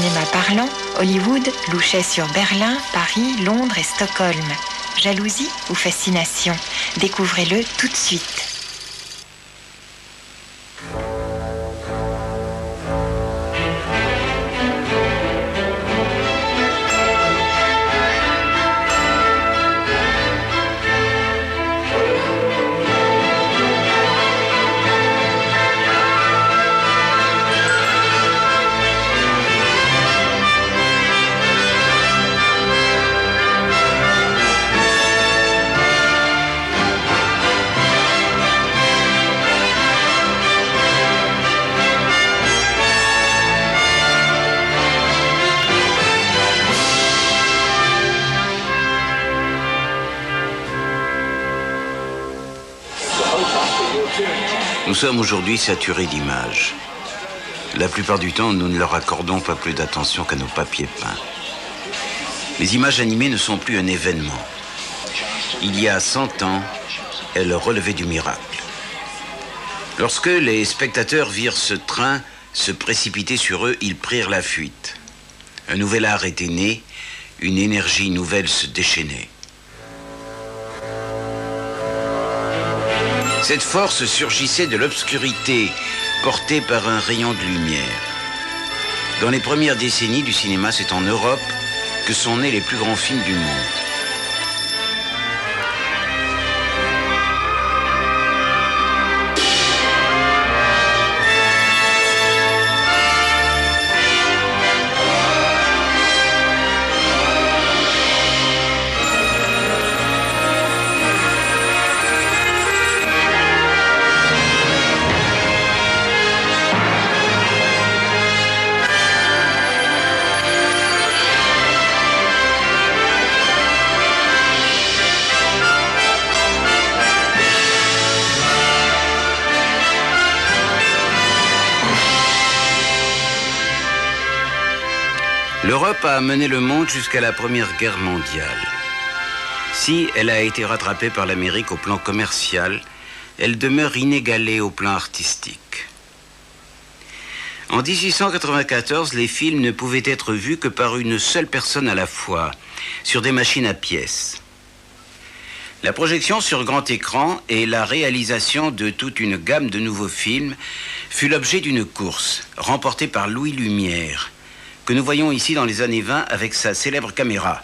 cinéma parlant, Hollywood louchait sur Berlin, Paris, Londres et Stockholm. Jalousie ou fascination? Découvrez-le tout de suite. Nous sommes aujourd'hui saturés d'images. La plupart du temps, nous ne leur accordons pas plus d'attention qu'à nos papiers peints. Les images animées ne sont plus un événement. Il y a 100 ans, elles relevaient du miracle. Lorsque les spectateurs virent ce train se précipiter sur eux, ils prirent la fuite. Un nouvel art était né, une énergie nouvelle se déchaînait. Cette force surgissait de l'obscurité, portée par un rayon de lumière. Dans les premières décennies du cinéma, c'est en Europe que sont nés les plus grands films du monde. L'Europe a mené le monde jusqu'à la Première Guerre mondiale. Si elle a été rattrapée par l'Amérique au plan commercial, elle demeure inégalée au plan artistique. En 1894, les films ne pouvaient être vus que par une seule personne à la fois, sur des machines à pièces. La projection sur grand écran et la réalisation de toute une gamme de nouveaux films fut l'objet d'une course, remportée par Louis Lumière, que nous voyons ici dans les années 20 avec sa célèbre caméra.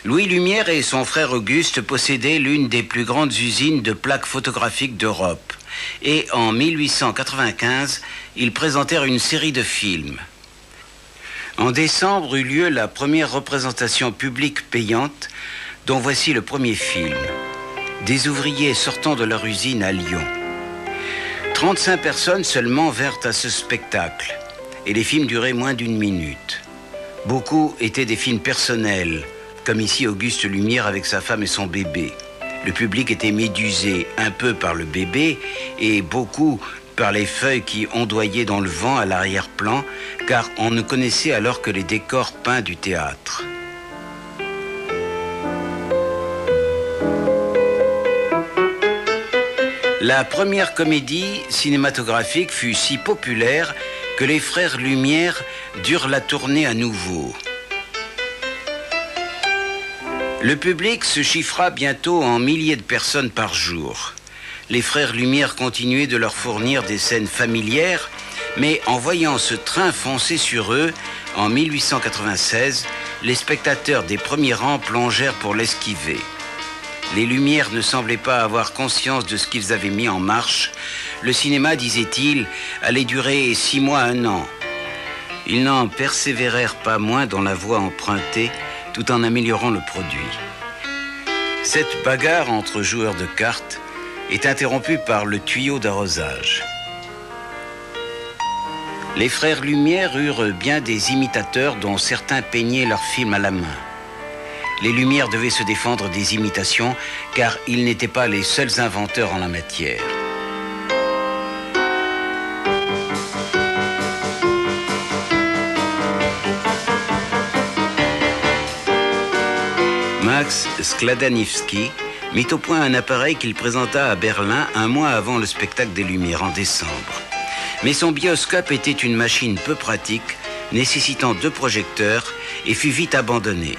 Louis Lumière et son frère Auguste possédaient l'une des plus grandes usines de plaques photographiques d'Europe. Et en 1895, ils présentèrent une série de films. En décembre eut lieu la première représentation publique payante, dont voici le premier film. Des ouvriers sortant de leur usine à Lyon. 35 personnes seulement vinrent à ce spectacle. Et les films duraient moins d'1 minute. Beaucoup étaient des films personnels, comme ici Auguste Lumière avec sa femme et son bébé. Le public était médusé un peu par le bébé et beaucoup par les feuilles qui ondoyaient dans le vent à l'arrière-plan, car on ne connaissait alors que les décors peints du théâtre. La première comédie cinématographique fut si populaire que les frères Lumière durent la tourner à nouveau. Le public se chiffra bientôt en milliers de personnes par jour. Les frères Lumière continuaient de leur fournir des scènes familières, mais en voyant ce train foncer sur eux, en 1896, les spectateurs des premiers rangs plongèrent pour l'esquiver. Les Lumières ne semblaient pas avoir conscience de ce qu'ils avaient mis en marche. Le cinéma, disait-il, allait durer 6 mois à 1 an. Ils n'en persévérèrent pas moins dans la voie empruntée, tout en améliorant le produit. Cette bagarre entre joueurs de cartes est interrompue par le tuyau d'arrosage. Les frères Lumière eurent bien des imitateurs dont certains peignaient leurs films à la main. Les Lumière devaient se défendre des imitations car ils n'étaient pas les seuls inventeurs en la matière. Max Skladanivsky mit au point un appareil qu'il présenta à Berlin 1 mois avant le spectacle des Lumières en décembre. Mais son bioscope était une machine peu pratique nécessitant 2 projecteurs, et fut vite abandonnée.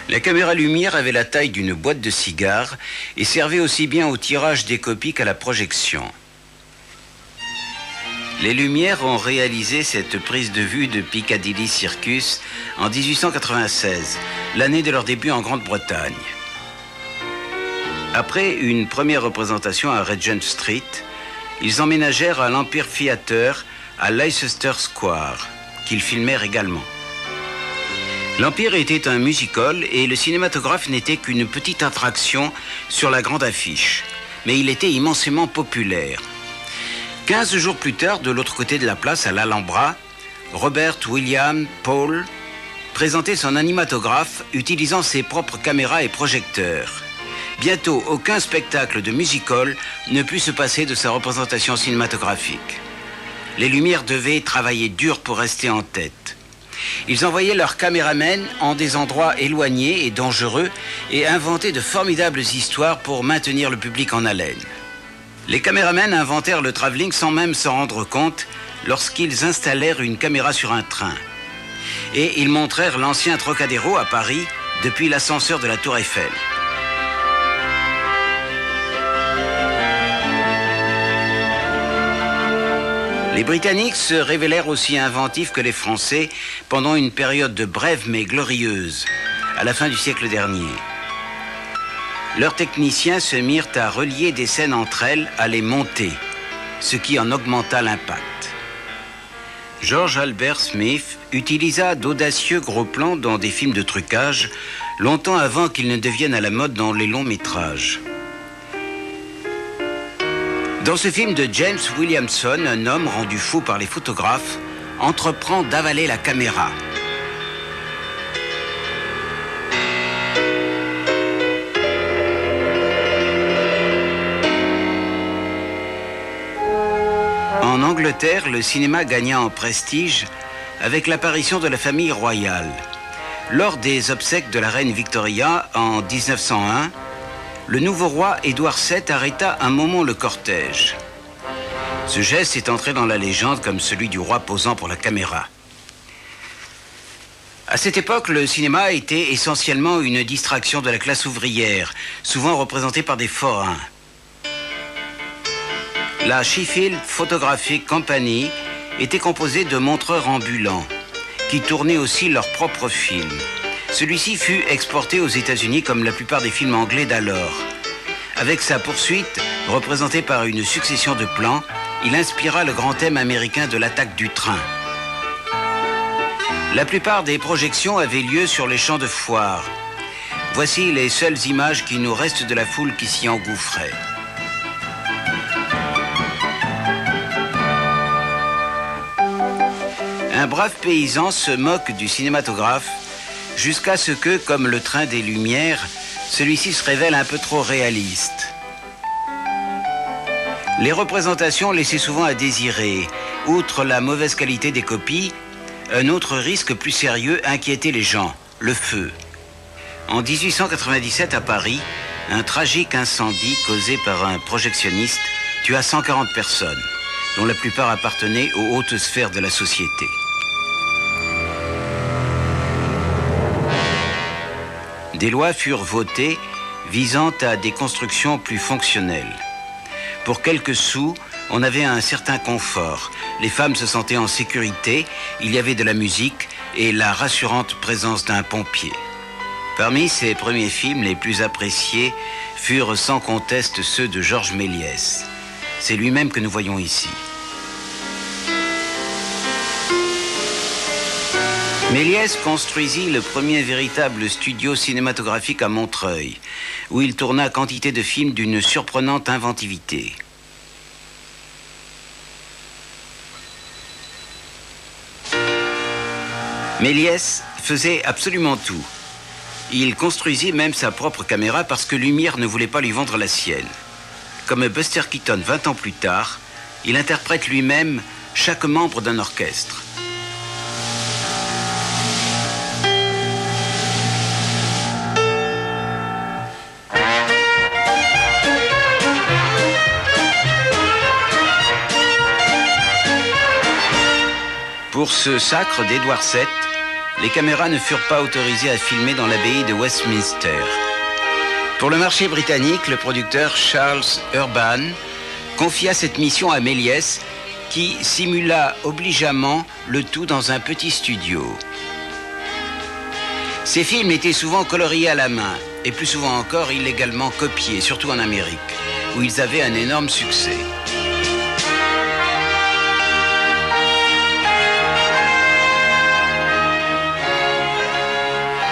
La caméra lumière avait la taille d'une boîte de cigares et servait aussi bien au tirage des copies qu'à la projection. Les Lumières ont réalisé cette prise de vue de Piccadilly Circus en 1896, l'année de leur début en Grande-Bretagne. Après une première représentation à Regent Street, ils emménagèrent à l'Empire Theatre à Leicester Square, qu'ils filmèrent également. L'Empire était un music-hall et le cinématographe n'était qu'une petite attraction sur la grande affiche, mais il était immensément populaire. 15 jours plus tard, de l'autre côté de la place, à l'Alhambra, Robert William Paul présentait son animatographe utilisant ses propres caméras et projecteurs. Bientôt, aucun spectacle de music-hall ne put se passer de sa représentation cinématographique. Les Lumières devaient travailler dur pour rester en tête. Ils envoyaient leurs caméramens en des endroits éloignés et dangereux et inventaient de formidables histoires pour maintenir le public en haleine. Les caméramens inventèrent le travelling sans même s'en rendre compte lorsqu'ils installèrent une caméra sur un train. Et ils montrèrent l'ancien Trocadéro à Paris depuis l'ascenseur de la Tour Eiffel. Les Britanniques se révélèrent aussi inventifs que les Français pendant une période brève mais glorieuse, à la fin du siècle dernier. Leurs techniciens se mirent à relier des scènes entre elles, à les monter, ce qui en augmenta l'impact. George Albert Smith utilisa d'audacieux gros plans dans des films de trucage, longtemps avant qu'ils ne deviennent à la mode dans les longs métrages. Dans ce film de James Williamson, un homme rendu fou par les photographes entreprend d'avaler la caméra. En Angleterre, le cinéma gagna en prestige avec l'apparition de la famille royale. Lors des obsèques de la reine Victoria en 1901, le nouveau roi Édouard VII arrêta un moment le cortège. Ce geste est entré dans la légende comme celui du roi posant pour la caméra. À cette époque, le cinéma était essentiellement une distraction de la classe ouvrière, souvent représentée par des forains. La Sheffield Photographic Company était composée de montreurs ambulants, qui tournaient aussi leurs propres films. Celui-ci fut exporté aux États-Unis comme la plupart des films anglais d'alors. Avec sa poursuite, représentée par une succession de plans, il inspira le grand thème américain de l'attaque du train. La plupart des projections avaient lieu sur les champs de foire. Voici les seules images qui nous restent de la foule qui s'y engouffrait. Un brave paysan se moque du cinématographe jusqu'à ce que, comme le train des Lumières, celui-ci se révèle un peu trop réaliste. Les représentations laissaient souvent à désirer. Outre la mauvaise qualité des copies, un autre risque plus sérieux inquiétait les gens, le feu. En 1897 à Paris, un tragique incendie causé par un projectionniste tua 140 personnes, dont la plupart appartenaient aux hautes sphères de la société. Des lois furent votées visant à des constructions plus fonctionnelles. Pour quelques sous, on avait un certain confort. Les femmes se sentaient en sécurité, il y avait de la musique et la rassurante présence d'un pompier. Parmi ces premiers films, les plus appréciés furent sans conteste ceux de Georges Méliès. C'est lui-même que nous voyons ici. Méliès construisit le premier véritable studio cinématographique à Montreuil, où il tourna quantité de films d'une surprenante inventivité. Méliès faisait absolument tout. Il construisit même sa propre caméra parce que Lumière ne voulait pas lui vendre la sienne. Comme Buster Keaton 20 ans plus tard, il interprète lui-même chaque membre d'un orchestre. Pour ce sacre d'Édouard VII, les caméras ne furent pas autorisées à filmer dans l'abbaye de Westminster. Pour le marché britannique, le producteur Charles Urban confia cette mission à Méliès, qui simula obligeamment le tout dans un petit studio. Ces films étaient souvent coloriés à la main, et plus souvent encore illégalement copiés, surtout en Amérique, où ils avaient un énorme succès.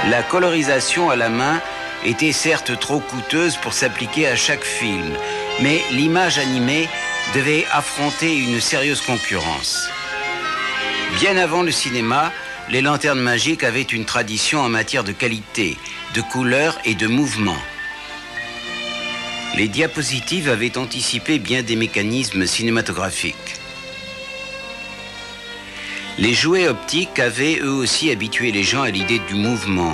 La colorisation à la main était certes trop coûteuse pour s'appliquer à chaque film, mais l'image animée devait affronter une sérieuse concurrence. Bien avant le cinéma, les lanternes magiques avaient une tradition en matière de qualité, de couleur et de mouvement. Les diapositives avaient anticipé bien des mécanismes cinématographiques. Les jouets optiques avaient eux aussi habitué les gens à l'idée du mouvement.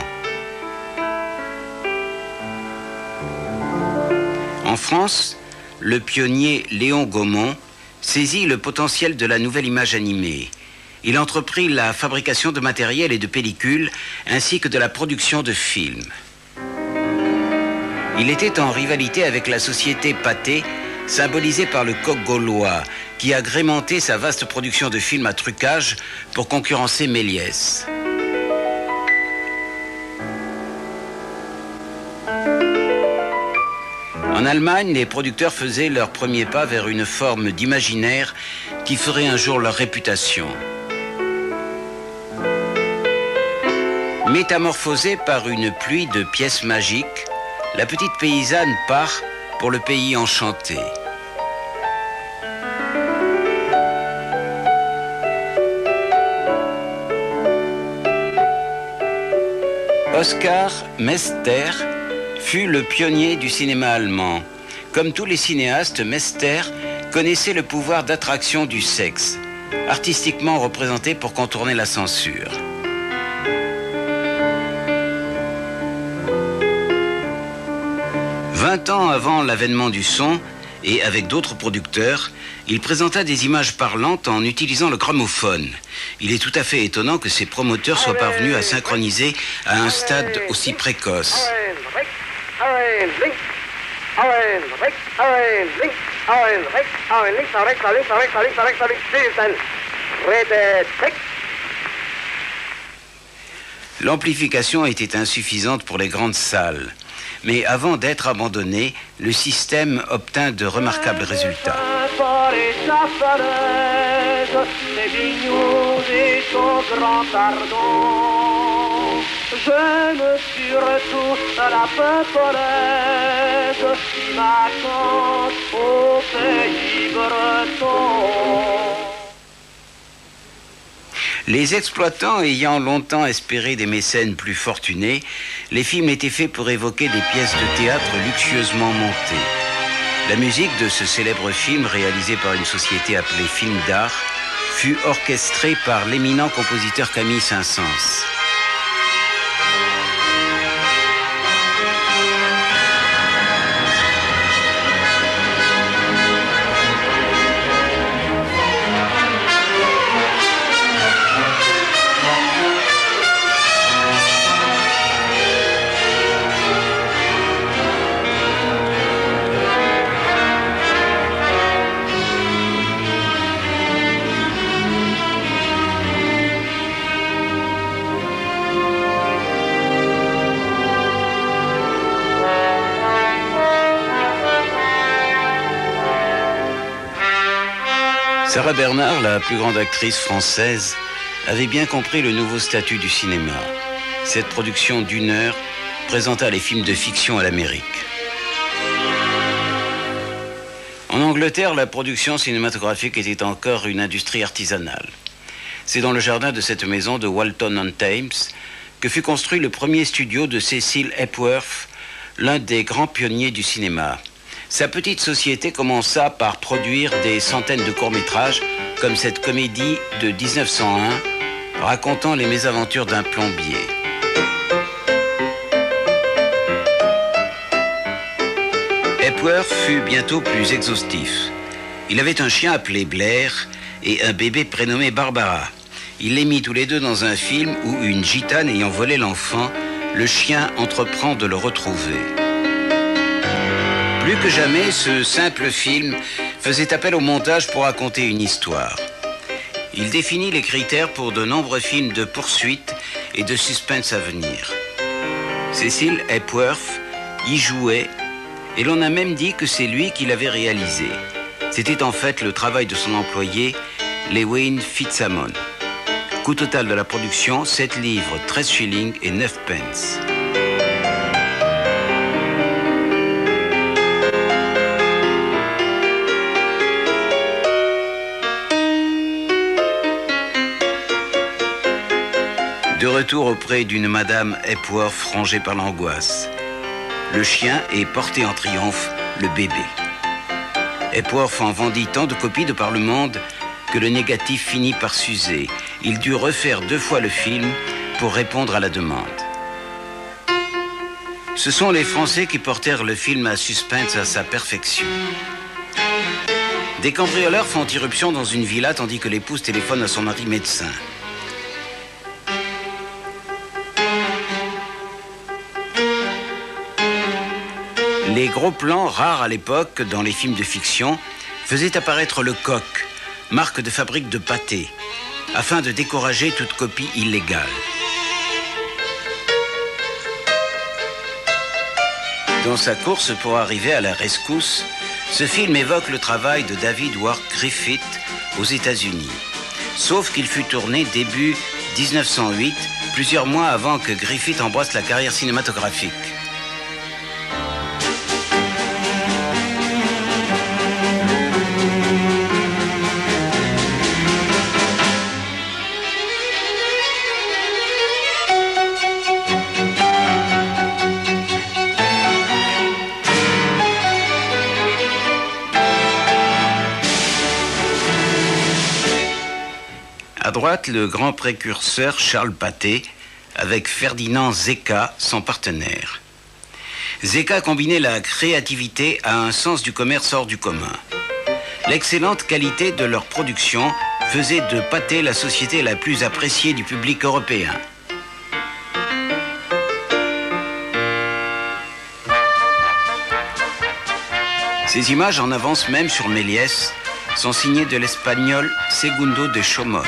En France, le pionnier Léon Gaumont saisit le potentiel de la nouvelle image animée. Il entreprit la fabrication de matériel et de pellicules, ainsi que de la production de films. Il était en rivalité avec la société Pathé, symbolisée par le coq gaulois, qui agrémentait sa vaste production de films à trucage pour concurrencer Méliès. En Allemagne, les producteurs faisaient leur premier pas vers une forme d'imaginaire qui ferait un jour leur réputation. Métamorphosée par une pluie de pièces magiques, la petite paysanne part pour le pays enchanté. Oskar Mester fut le pionnier du cinéma allemand. Comme tous les cinéastes, Mester connaissait le pouvoir d'attraction du sexe, artistiquement représenté pour contourner la censure. « 20 ans avant l'avènement du son, et avec d'autres producteurs, il présenta des images parlantes en utilisant le gramophone. Il est tout à fait étonnant que ces promoteurs soient parvenus à synchroniser à un stade aussi précoce. L'amplification était insuffisante pour les grandes salles. Mais avant d'être abandonné, le système obtint de remarquables résultats. J'aime surtout la peuplade qui m'attend au pays breton. Les exploitants ayant longtemps espéré des mécènes plus fortunés, les films étaient faits pour évoquer des pièces de théâtre luxueusement montées. La musique de ce célèbre film, réalisé par une société appelée Film d'Art, fut orchestrée par l'éminent compositeur Camille Saint-Saëns. Sarah Bernard, la plus grande actrice française, avait bien compris le nouveau statut du cinéma. Cette production d'1 heure présenta les films de fiction à l'Amérique. En Angleterre, la production cinématographique était encore une industrie artisanale. C'est dans le jardin de cette maison de Walton-on-Thames que fut construit le premier studio de Cecil Hepworth, l'un des grands pionniers du cinéma. Sa petite société commença par produire des centaines de courts-métrages, comme cette comédie de 1901, racontant les mésaventures d'un plombier. Hepworth fut bientôt plus exhaustif. Il avait un chien appelé Blair et un bébé prénommé Barbara. Il les mit tous les deux dans un film où une gitane ayant volé l'enfant, le chien entreprend de le retrouver. Plus que jamais, ce simple film faisait appel au montage pour raconter une histoire. Il définit les critères pour de nombreux films de poursuite et de suspense à venir. Cecil Hepworth y jouait et l'on a même dit que c'est lui qui l'avait réalisé. C'était en fait le travail de son employé, Lewin Fitzhamon. Coût total de la production, 7 livres, 13 shillings et 9 pence. De retour auprès d'une madame Hepworth rongée par l'angoisse. Le chien est porté en triomphe, le bébé. Hepworth en vendit tant de copies de par le monde que le négatif finit par s'user. Il dut refaire 2 fois le film pour répondre à la demande. Ce sont les Français qui portèrent le film à suspense à sa perfection. Des cambrioleurs font irruption dans une villa tandis que l'épouse téléphone à son mari médecin. Les gros plans, rares à l'époque dans les films de fiction, faisaient apparaître le coq, marque de fabrique de pâté, afin de décourager toute copie illégale. Dans sa course pour arriver à la rescousse, ce film évoque le travail de David Wark Griffith aux États-Unis. Sauf qu'il fut tourné début 1908, plusieurs mois avant que Griffith embrasse la carrière cinématographique. À droite, le grand précurseur Charles Pathé, avec Ferdinand Zecca, son partenaire. Zecca combinait la créativité à un sens du commerce hors du commun. L'excellente qualité de leur production faisait de Pathé la société la plus appréciée du public européen. Ces images, en avance même sur Méliès, sont signées de l'espagnol Segundo de Chomón.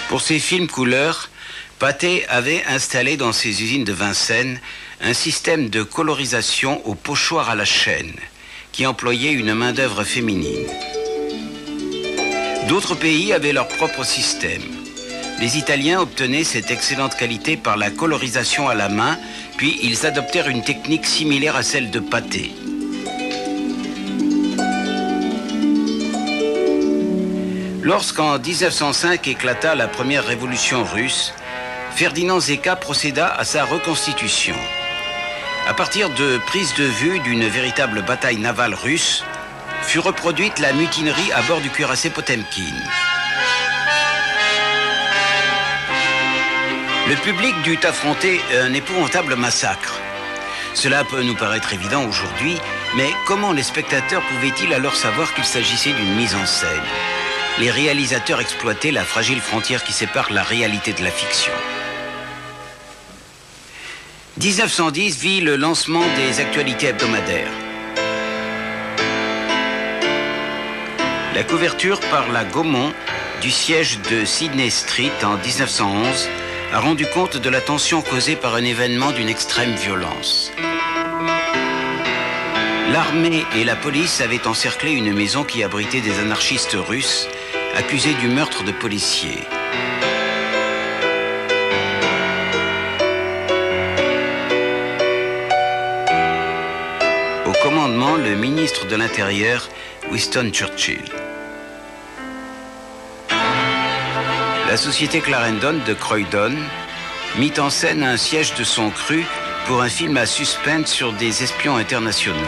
Pour ces films couleurs, Pathé avait installé dans ses usines de Vincennes un système de colorisation au pochoir à la chaîne qui employait une main-d'œuvre féminine. D'autres pays avaient leur propre système. Les Italiens obtenaient cette excellente qualité par la colorisation à la main, puis ils adoptèrent une technique similaire à celle de Pathé. Lorsqu'en 1905 éclata la première révolution russe, Ferdinand Zecca procéda à sa reconstitution. À partir de prises de vue d'une véritable bataille navale russe, fut reproduite la mutinerie à bord du cuirassé Potemkin. Le public dut affronter un épouvantable massacre. Cela peut nous paraître évident aujourd'hui, mais comment les spectateurs pouvaient-ils alors savoir qu'il s'agissait d'une mise en scène ? Les réalisateurs exploitaient la fragile frontière qui sépare la réalité de la fiction. 1910 vit le lancement des actualités hebdomadaires. La couverture par la Gaumont du siège de Sydney Street en 1911 a rendu compte de la tension causée par un événement d'une extrême violence. L'armée et la police avaient encerclé une maison qui abritait des anarchistes russes accusés du meurtre de policiers. notamment le ministre de l'Intérieur, Winston Churchill. La société Clarendon de Croydon mit en scène un siège de son cru pour un film à suspense sur des espions internationaux.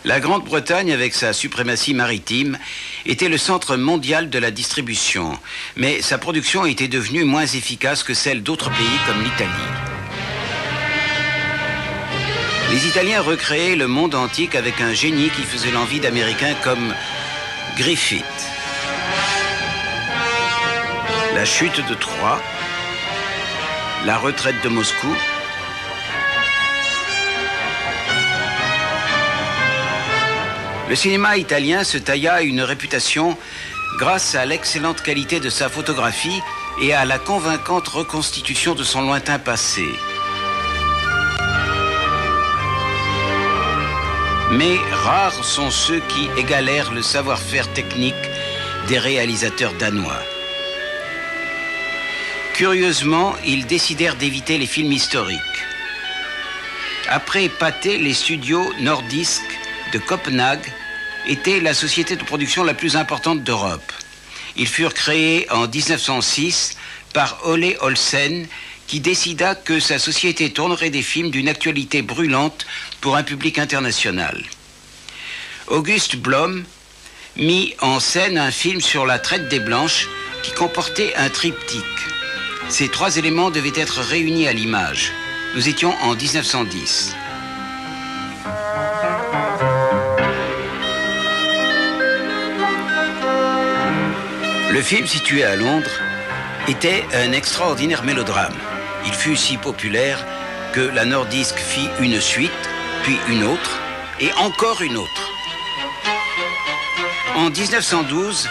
La Grande-Bretagne, avec sa suprématie maritime, était le centre mondial de la distribution, mais sa production était devenue moins efficace que celle d'autres pays comme l'Italie. Les Italiens recréaient le monde antique avec un génie qui faisait l'envie d'Américains comme Griffith. La chute de Troie, la retraite de Moscou, le cinéma italien se tailla une réputation grâce à l'excellente qualité de sa photographie et à la convaincante reconstitution de son lointain passé. Mais rares sont ceux qui égalèrent le savoir-faire technique des réalisateurs danois. Curieusement, ils décidèrent d'éviter les films historiques. Après Pathé, les studios Nordisk de Copenhague était la société de production la plus importante d'Europe. Ils furent créés en 1906 par Ole Olsen, qui décida que sa société tournerait des films d'une actualité brûlante pour un public international. August Blom mit en scène un film sur la traite des Blanches qui comportait un triptyque. Ces trois éléments devaient être réunis à l'image. Nous étions en 1910. Le film, situé à Londres, était un extraordinaire mélodrame. Il fut si populaire que la Nordisk fit une suite, puis une autre, et encore une autre. En 1912,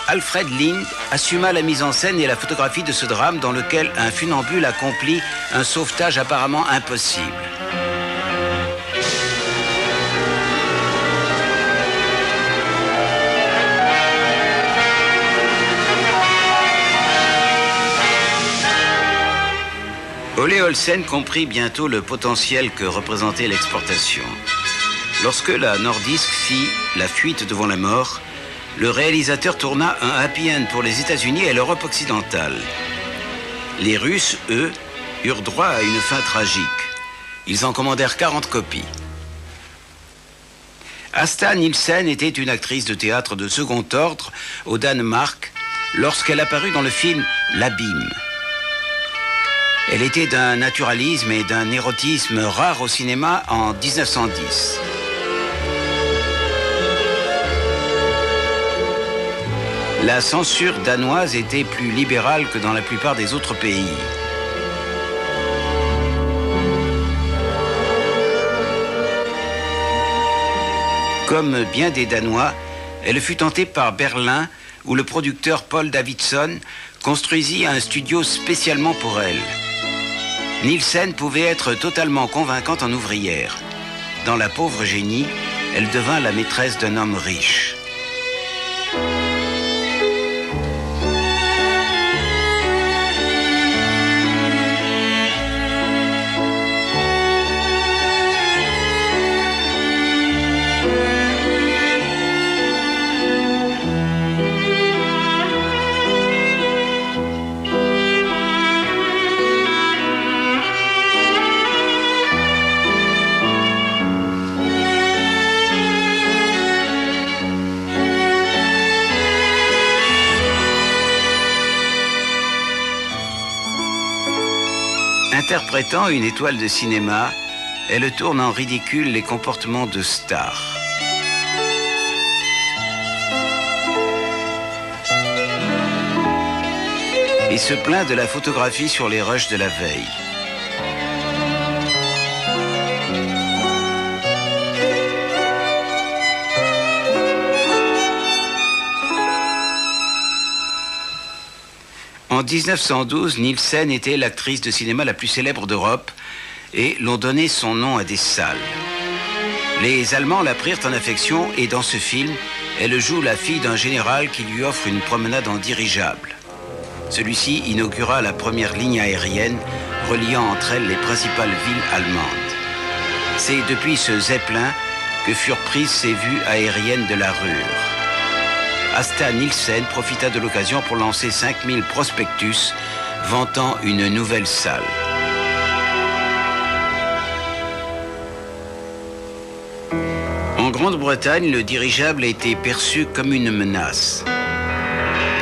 Alfred Lind assuma la mise en scène et la photographie de ce drame dans lequel un funambule accomplit un sauvetage apparemment impossible. Ole Olsen comprit bientôt le potentiel que représentait l'exportation. Lorsque la Nordisk fit La fuite devant la mort, le réalisateur tourna un happy end pour les États-Unis et l'Europe occidentale. Les Russes, eux, eurent droit à une fin tragique. Ils en commandèrent 40 copies. Asta Nielsen était une actrice de théâtre de second ordre au Danemark lorsqu'elle apparut dans le film L'Abîme. Elle était d'un naturalisme et d'un érotisme rares au cinéma en 1910. La censure danoise était plus libérale que dans la plupart des autres pays. Comme bien des Danois, elle fut tentée par Berlin, où le producteur Paul Davidson construisit un studio spécialement pour elle. Nielsen pouvait être totalement convaincante en ouvrière. Dans La pauvre génie, elle devint la maîtresse d'un homme riche. Interprétant une étoile de cinéma, elle tourne en ridicule les comportements de stars. Et se plaint de la photographie sur les rushs de la veille. En 1912, Nielsen était l'actrice de cinéma la plus célèbre d'Europe et l'on donnait son nom à des salles. Les Allemands la prirent en affection et dans ce film, elle joue la fille d'un général qui lui offre une promenade en dirigeable. Celui-ci inaugura la première ligne aérienne reliant entre elles les principales villes allemandes. C'est depuis ce Zeppelin que furent prises ces vues aériennes de la Ruhr. Asta Nielsen profita de l'occasion pour lancer 5000 prospectus vantant une nouvelle salle. En Grande-Bretagne, le dirigeable a été perçu comme une menace.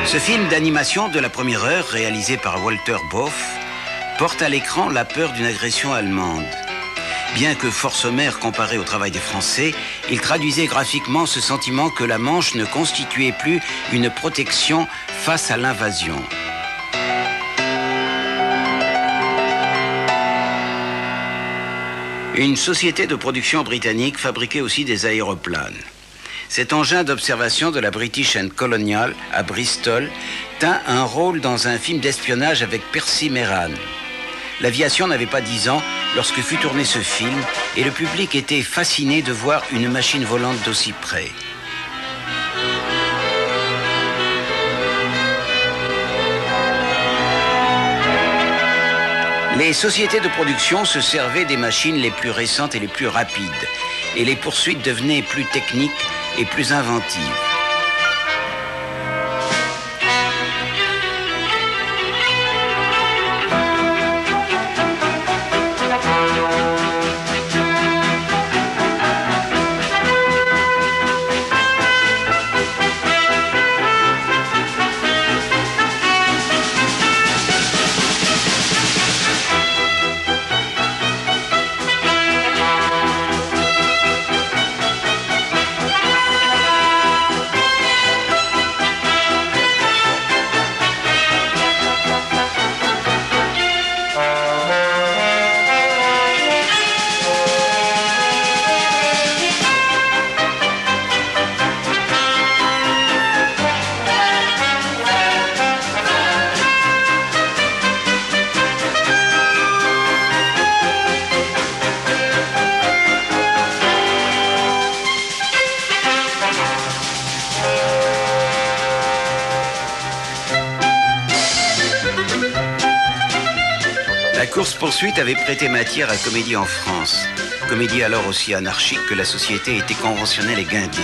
Ce film d'animation de la première heure, réalisé par Walter Boff, porte à l'écran la peur d'une agression allemande. Bien que fort sommaire comparé au travail des Français, il traduisait graphiquement ce sentiment que la Manche ne constituait plus une protection face à l'invasion. Une société de production britannique fabriquait aussi des aéroplanes. Cet engin d'observation de la British and Colonial à Bristol tint un rôle dans un film d'espionnage avec Percy Meran. L'aviation n'avait pas 10 ans lorsque fut tourné ce film et le public était fasciné de voir une machine volante d'aussi près. Les sociétés de production se servaient des machines les plus récentes et les plus rapides, et les poursuites devenaient plus techniques et plus inventives. La course-poursuite avait prêté matière à comédie en France. Comédie alors aussi anarchique que la société était conventionnelle et guindée.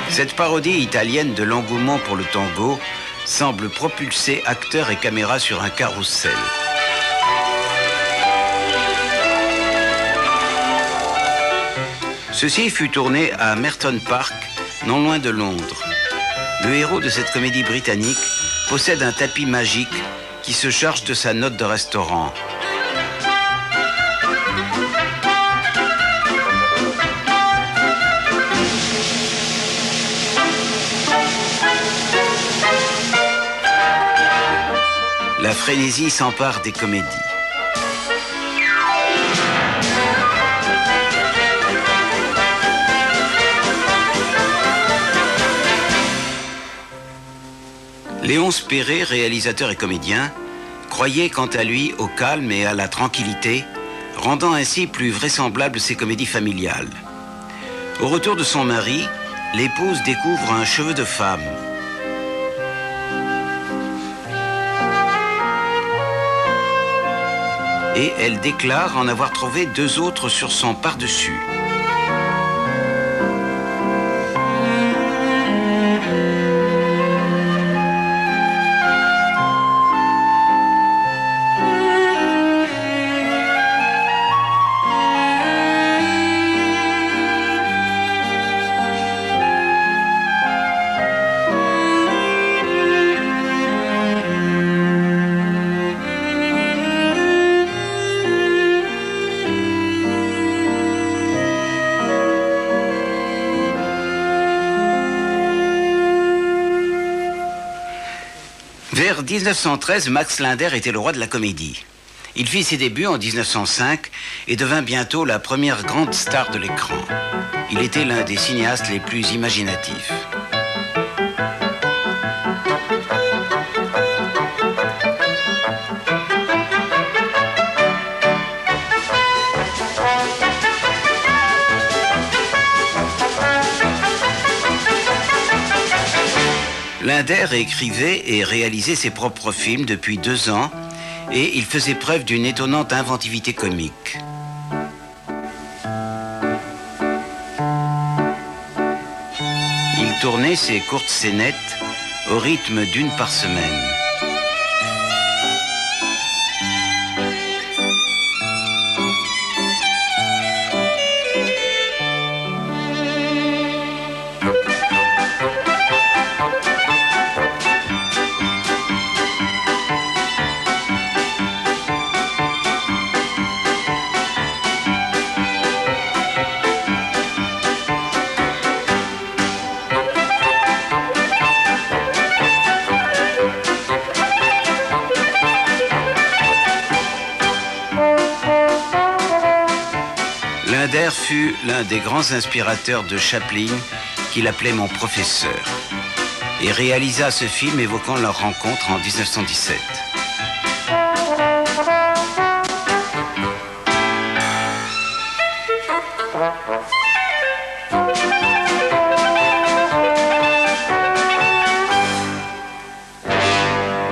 Cette parodie italienne de l'engouement pour le tango semble propulser acteurs et caméras sur un carrousel. Ceci fut tourné à Merton Park, non loin de Londres. Le héros de cette comédie britannique possède un tapis magique qui se charge de sa note de restaurant. La frénésie s'empare des comédies. Léonce Perret, réalisateur et comédien, croyait quant à lui au calme et à la tranquillité, rendant ainsi plus vraisemblables ses comédies familiales. Au retour de son mari, l'épouse découvre un cheveu de femme. Et elle déclare en avoir trouvé 2 autres sur son par-dessus. Vers 1913, Max Linder était le roi de la comédie. Il fit ses débuts en 1905 et devint bientôt la première grande star de l'écran. Il était l'un des cinéastes les plus imaginatifs. Linder écrivait et réalisait ses propres films depuis 2 ans et il faisait preuve d'une étonnante inventivité comique. Il tournait ses courtes scénettes au rythme d'1 par semaine. Linder fut l'un des grands inspirateurs de Chaplin, qu'il appelait mon professeur, et réalisa ce film évoquant leur rencontre en 1917.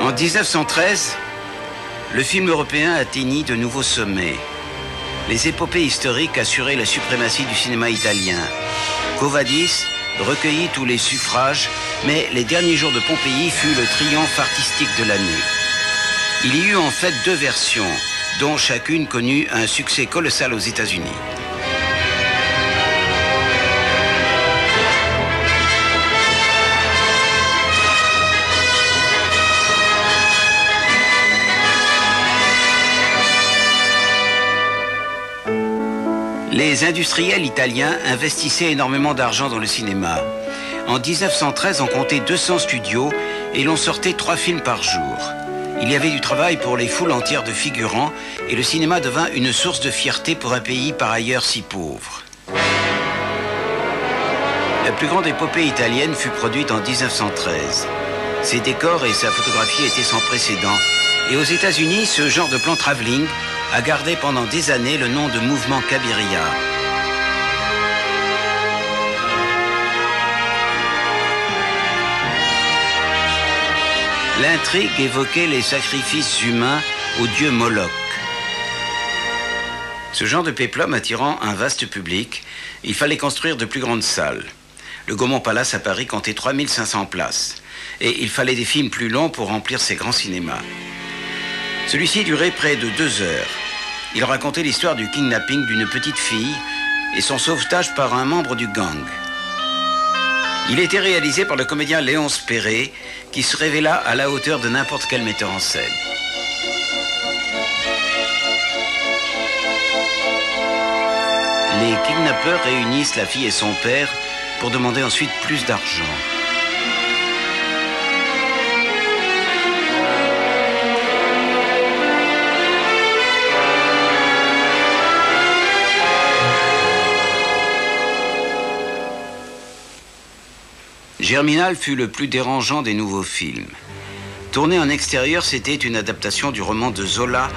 En 1913, le film européen atteignit de nouveaux sommets. Les épopées historiques assuraient la suprématie du cinéma italien. Quo Vadis recueillit tous les suffrages, mais Les Derniers Jours de Pompéi fut le triomphe artistique de l'année. Il y eut en fait 2 versions, dont chacune connut un succès colossal aux États-Unis. Les industriels italiens investissaient énormément d'argent dans le cinéma. En 1913, on comptait 200 studios et l'on sortait 3 films par jour. Il y avait du travail pour les foules entières de figurants et le cinéma devint une source de fierté pour un pays par ailleurs si pauvre. La plus grande épopée italienne fut produite en 1913. Ses décors et sa photographie étaient sans précédent. Et aux États-Unis, ce genre de plan travelling a gardé pendant des années le nom de mouvement Cabiria. L'intrigue évoquait les sacrifices humains au dieu Moloch. Ce genre de péplum attirant un vaste public, il fallait construire de plus grandes salles. Le Gaumont Palace à Paris comptait 3500 places. Et il fallait des films plus longs pour remplir ces grands cinémas. Celui-ci durait près de 2 heures. Il racontait l'histoire du kidnapping d'une petite fille et son sauvetage par un membre du gang. Il était réalisé par le comédien Léonce Perret, qui se révéla à la hauteur de n'importe quel metteur en scène. Les kidnappeurs réunissent la fille et son père pour demander ensuite plus d'argent. Germinal fut le plus dérangeant des nouveaux films. Tourné en extérieur, c'était une adaptation du roman de Zola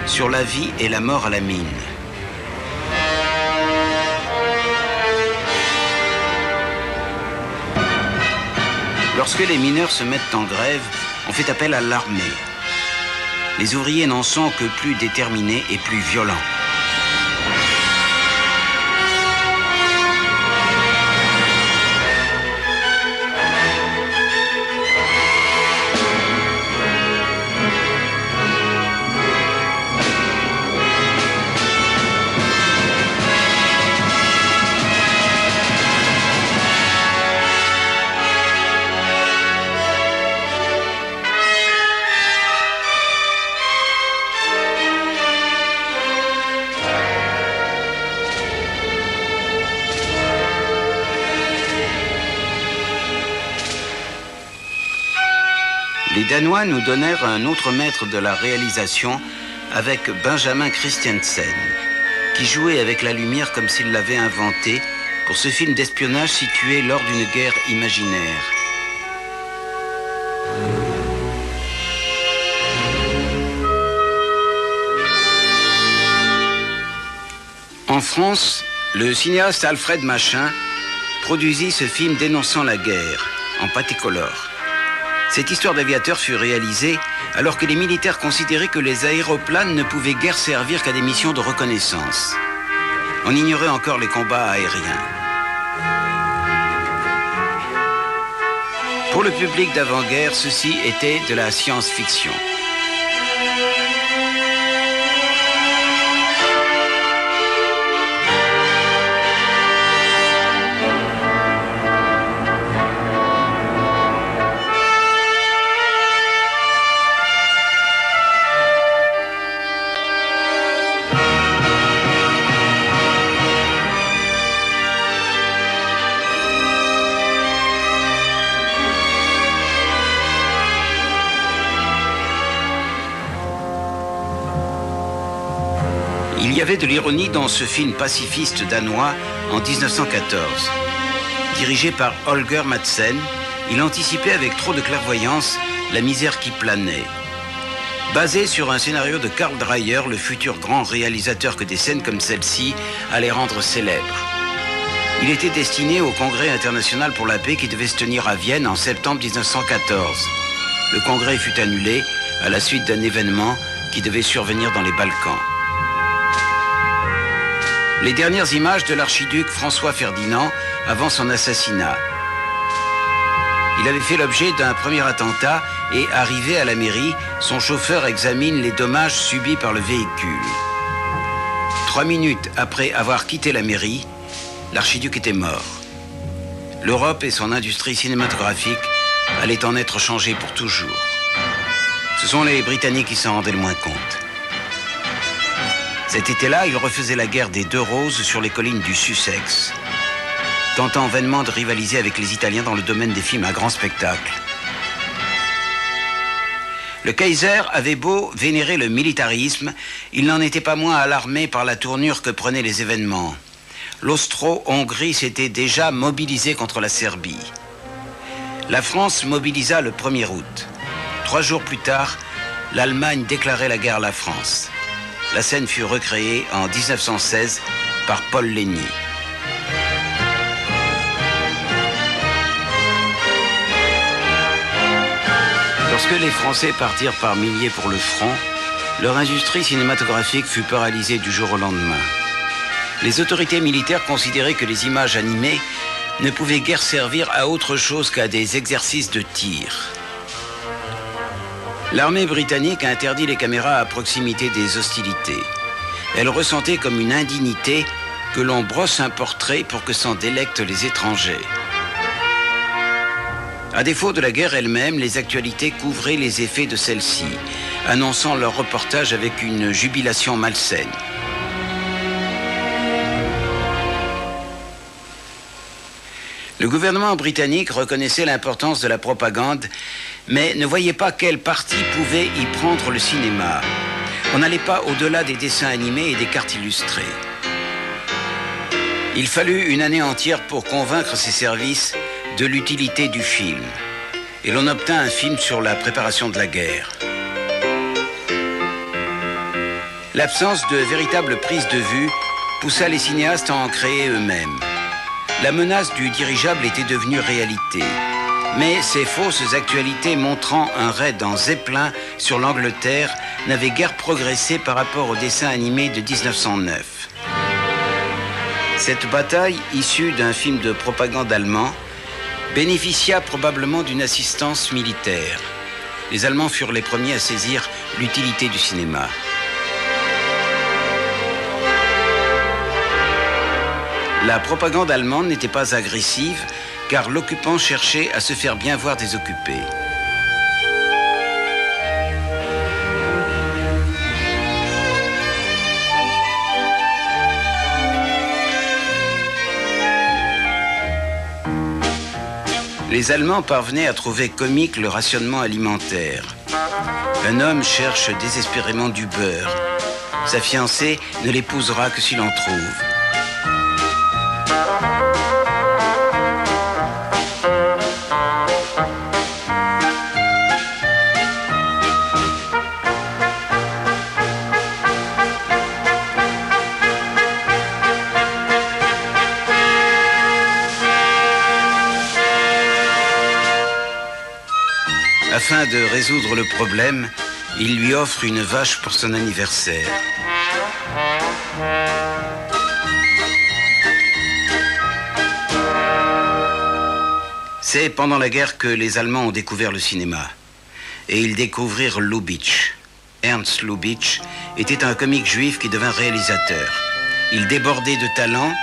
sur la vie et la mort à la mine. Lorsque les mineurs se mettent en grève, on fait appel à l'armée. Les ouvriers n'en sont que plus déterminés et plus violents. Les Danois nous donnèrent un autre maître de la réalisation avec Benjamin Christiansen, qui jouait avec la lumière comme s'il l'avait inventée pour ce film d'espionnage situé lors d'une guerre imaginaire. En France, le cinéaste Alfred Machin produisit ce film dénonçant la guerre en Paticolor. Cette histoire d'aviateur fut réalisée alors que les militaires considéraient que les aéroplanes ne pouvaient guère servir qu'à des missions de reconnaissance. On ignorait encore les combats aériens. Pour le public d'avant-guerre, ceci était de la science-fiction. Il y avait de l'ironie dans ce film pacifiste danois en 1914. Dirigé par Holger Madsen, il anticipait avec trop de clairvoyance la misère qui planait. Basé sur un scénario de Karl Dreyer, le futur grand réalisateur que des scènes comme celle-ci allaient rendre célèbre. Il était destiné au Congrès international pour la paix qui devait se tenir à Vienne en septembre 1914. Le congrès fut annulé à la suite d'un événement qui devait survenir dans les Balkans. Les dernières images de l'archiduc François Ferdinand avant son assassinat. Il avait fait l'objet d'un premier attentat et, arrivé à la mairie, son chauffeur examine les dommages subis par le véhicule. 3 minutes après avoir quitté la mairie, l'archiduc était mort. L'Europe et son industrie cinématographique allaient en être changées pour toujours. Ce sont les Britanniques qui s'en rendaient le moins compte. Cet été-là, ils refaisaient la guerre des Deux Roses sur les collines du Sussex, tentant vainement de rivaliser avec les Italiens dans le domaine des films à grand spectacle. Le Kaiser avait beau vénérer le militarisme, il n'en était pas moins alarmé par la tournure que prenaient les événements. L'Austro-Hongrie s'était déjà mobilisée contre la Serbie. La France mobilisa le 1er août. 3 jours plus tard, l'Allemagne déclarait la guerre à la France. La scène fut recréée en 1916 par Paul Lenny. Lorsque les Français partirent par milliers pour le front, leur industrie cinématographique fut paralysée du jour au lendemain. Les autorités militaires considéraient que les images animées ne pouvaient guère servir à autre chose qu'à des exercices de tir. L'armée britannique a interdit les caméras à proximité des hostilités. Elle ressentait comme une indignité que l'on brosse un portrait pour que s'en délectent les étrangers. À défaut de la guerre elle-même, les actualités couvraient les effets de celle-ci, annonçant leur reportage avec une jubilation malsaine. Le gouvernement britannique reconnaissait l'importance de la propagande, mais ne voyait pas quel parti pouvait y prendre le cinéma. On n'allait pas au-delà des dessins animés et des cartes illustrées. Il fallut une année entière pour convaincre ses services de l'utilité du film. Et l'on obtint un film sur la préparation de la guerre. L'absence de véritable prise de vue poussa les cinéastes à en créer eux-mêmes. La menace du dirigeable était devenue réalité. Mais ces fausses actualités montrant un raid en Zeppelin sur l'Angleterre n'avaient guère progressé par rapport au dessin animé de 1909. Cette bataille, issue d'un film de propagande allemand, bénéficia probablement d'une assistance militaire. Les Allemands furent les premiers à saisir l'utilité du cinéma. La propagande allemande n'était pas agressive, car l'occupant cherchait à se faire bien voir des occupés. Les Allemands parvenaient à trouver comique le rationnement alimentaire. Un homme cherche désespérément du beurre. Sa fiancée ne l'épousera que s'il en trouve. Afin de résoudre le problème, il lui offre une vache pour son anniversaire. C'est pendant la guerre que les Allemands ont découvert le cinéma. Et ils découvrirent Lubitsch. Ernst Lubitsch était un comique juif qui devint réalisateur. Il débordait de talent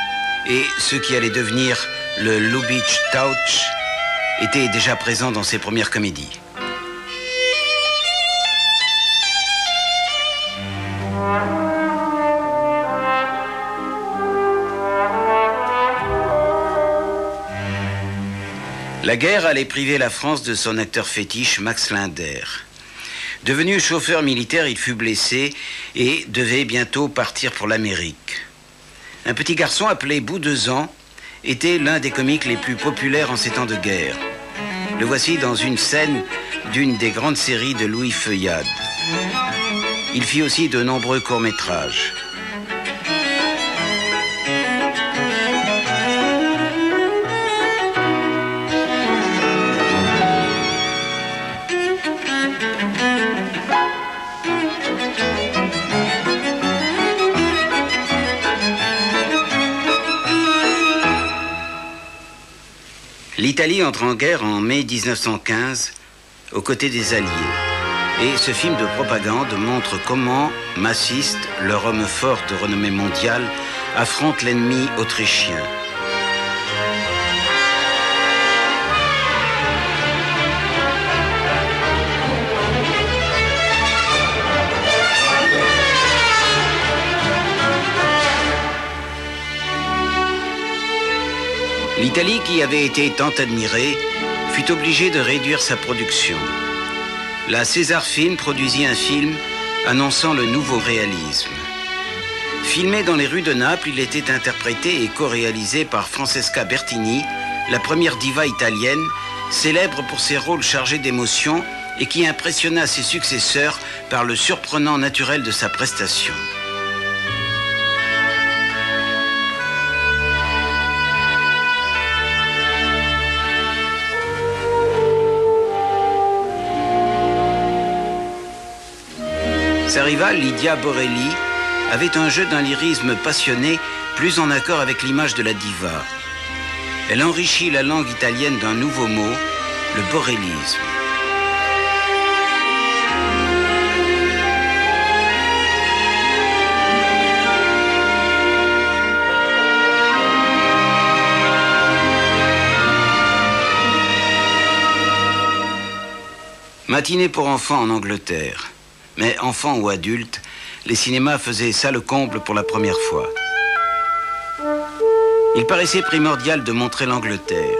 et ce qui allait devenir le Lubitsch-Tausch était déjà présent dans ses premières comédies. La guerre allait priver la France de son acteur fétiche, Max Linder. Devenu chauffeur militaire, il fut blessé et devait bientôt partir pour l'Amérique. Un petit garçon appelé Boudezan était l'un des comiques les plus populaires en ces temps de guerre. Le voici dans une scène d'une des grandes séries de Louis Feuillade. Il fit aussi de nombreux courts-métrages. L'Italie entre en guerre en mai 1915 aux côtés des Alliés. Et ce film de propagande montre comment Massiste, leur homme fort de renommée mondiale, affronte l'ennemi autrichien. L'Italie, qui avait été tant admirée, fut obligée de réduire sa production. La César Film produisit un film annonçant le nouveau réalisme. Filmé dans les rues de Naples, il était interprété et co-réalisé par Francesca Bertini, la première diva italienne, célèbre pour ses rôles chargés d'émotion et qui impressionna ses successeurs par le surprenant naturel de sa prestation. Sa rivale, Lydia Borelli, avait un jeu d'un lyrisme passionné, plus en accord avec l'image de la diva. Elle enrichit la langue italienne d'un nouveau mot, le borellisme. Matinée pour enfants en Angleterre. Mais enfants ou adultes, les cinémas faisaient ça le comble pour la première fois. Il paraissait primordial de montrer l'Angleterre,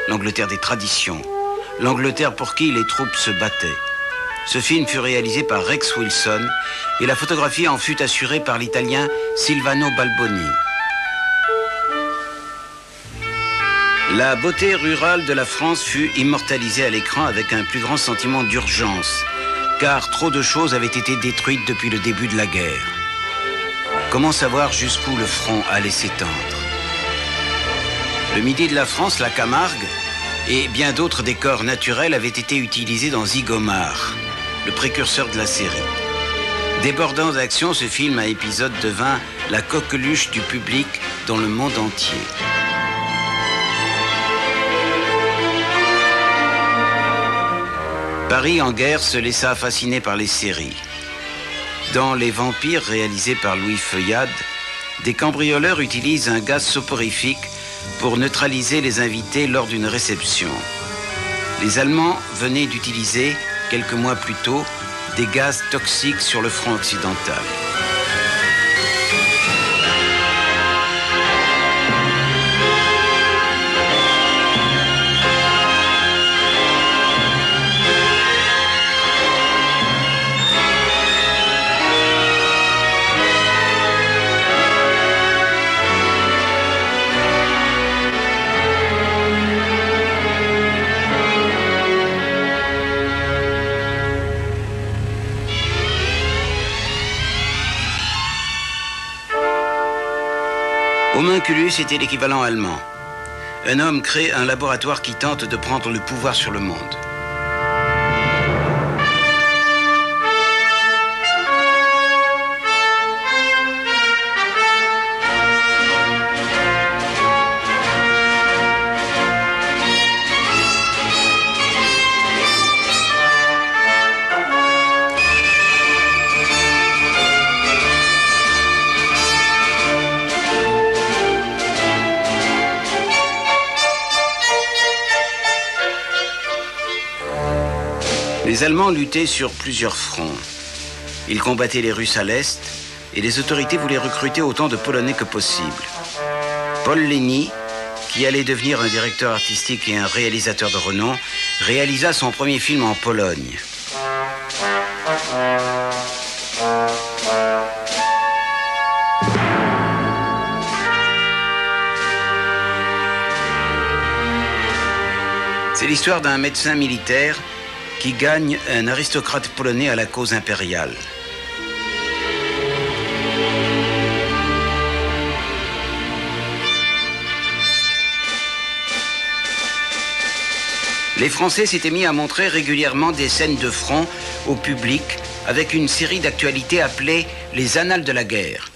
l'Angleterre des traditions, l'Angleterre pour qui les troupes se battaient. Ce film fut réalisé par Rex Wilson et la photographie en fut assurée par l'Italien Silvano Balboni. La beauté rurale de la France fut immortalisée à l'écran avec un plus grand sentiment d'urgence, car trop de choses avaient été détruites depuis le début de la guerre. Comment savoir jusqu'où le front allait s'étendre? Le midi de la France, la Camargue et bien d'autres décors naturels avaient été utilisés dans Zygomar, le précurseur de la série. Débordant d'action, ce film à épisodes devint la coqueluche du public dans le monde entier. Paris en guerre se laissa fasciner par les séries. Dans Les Vampires, réalisé par Louis Feuillade, des cambrioleurs utilisent un gaz soporifique pour neutraliser les invités lors d'une réception. Les Allemands venaient d'utiliser, quelques mois plus tôt, des gaz toxiques sur le front occidental. Homunculus était l'équivalent allemand. Un homme crée un laboratoire qui tente de prendre le pouvoir sur le monde. Les Allemands luttaient sur plusieurs fronts. Ils combattaient les Russes à l'Est et les autorités voulaient recruter autant de Polonais que possible. Paul Leni, qui allait devenir un directeur artistique et un réalisateur de renom, réalisa son premier film en Pologne. C'est l'histoire d'un médecin militaire qui gagne un aristocrate polonais à la cause impériale. Les Français s'étaient mis à montrer régulièrement des scènes de front au public avec une série d'actualités appelées les Annales de la guerre.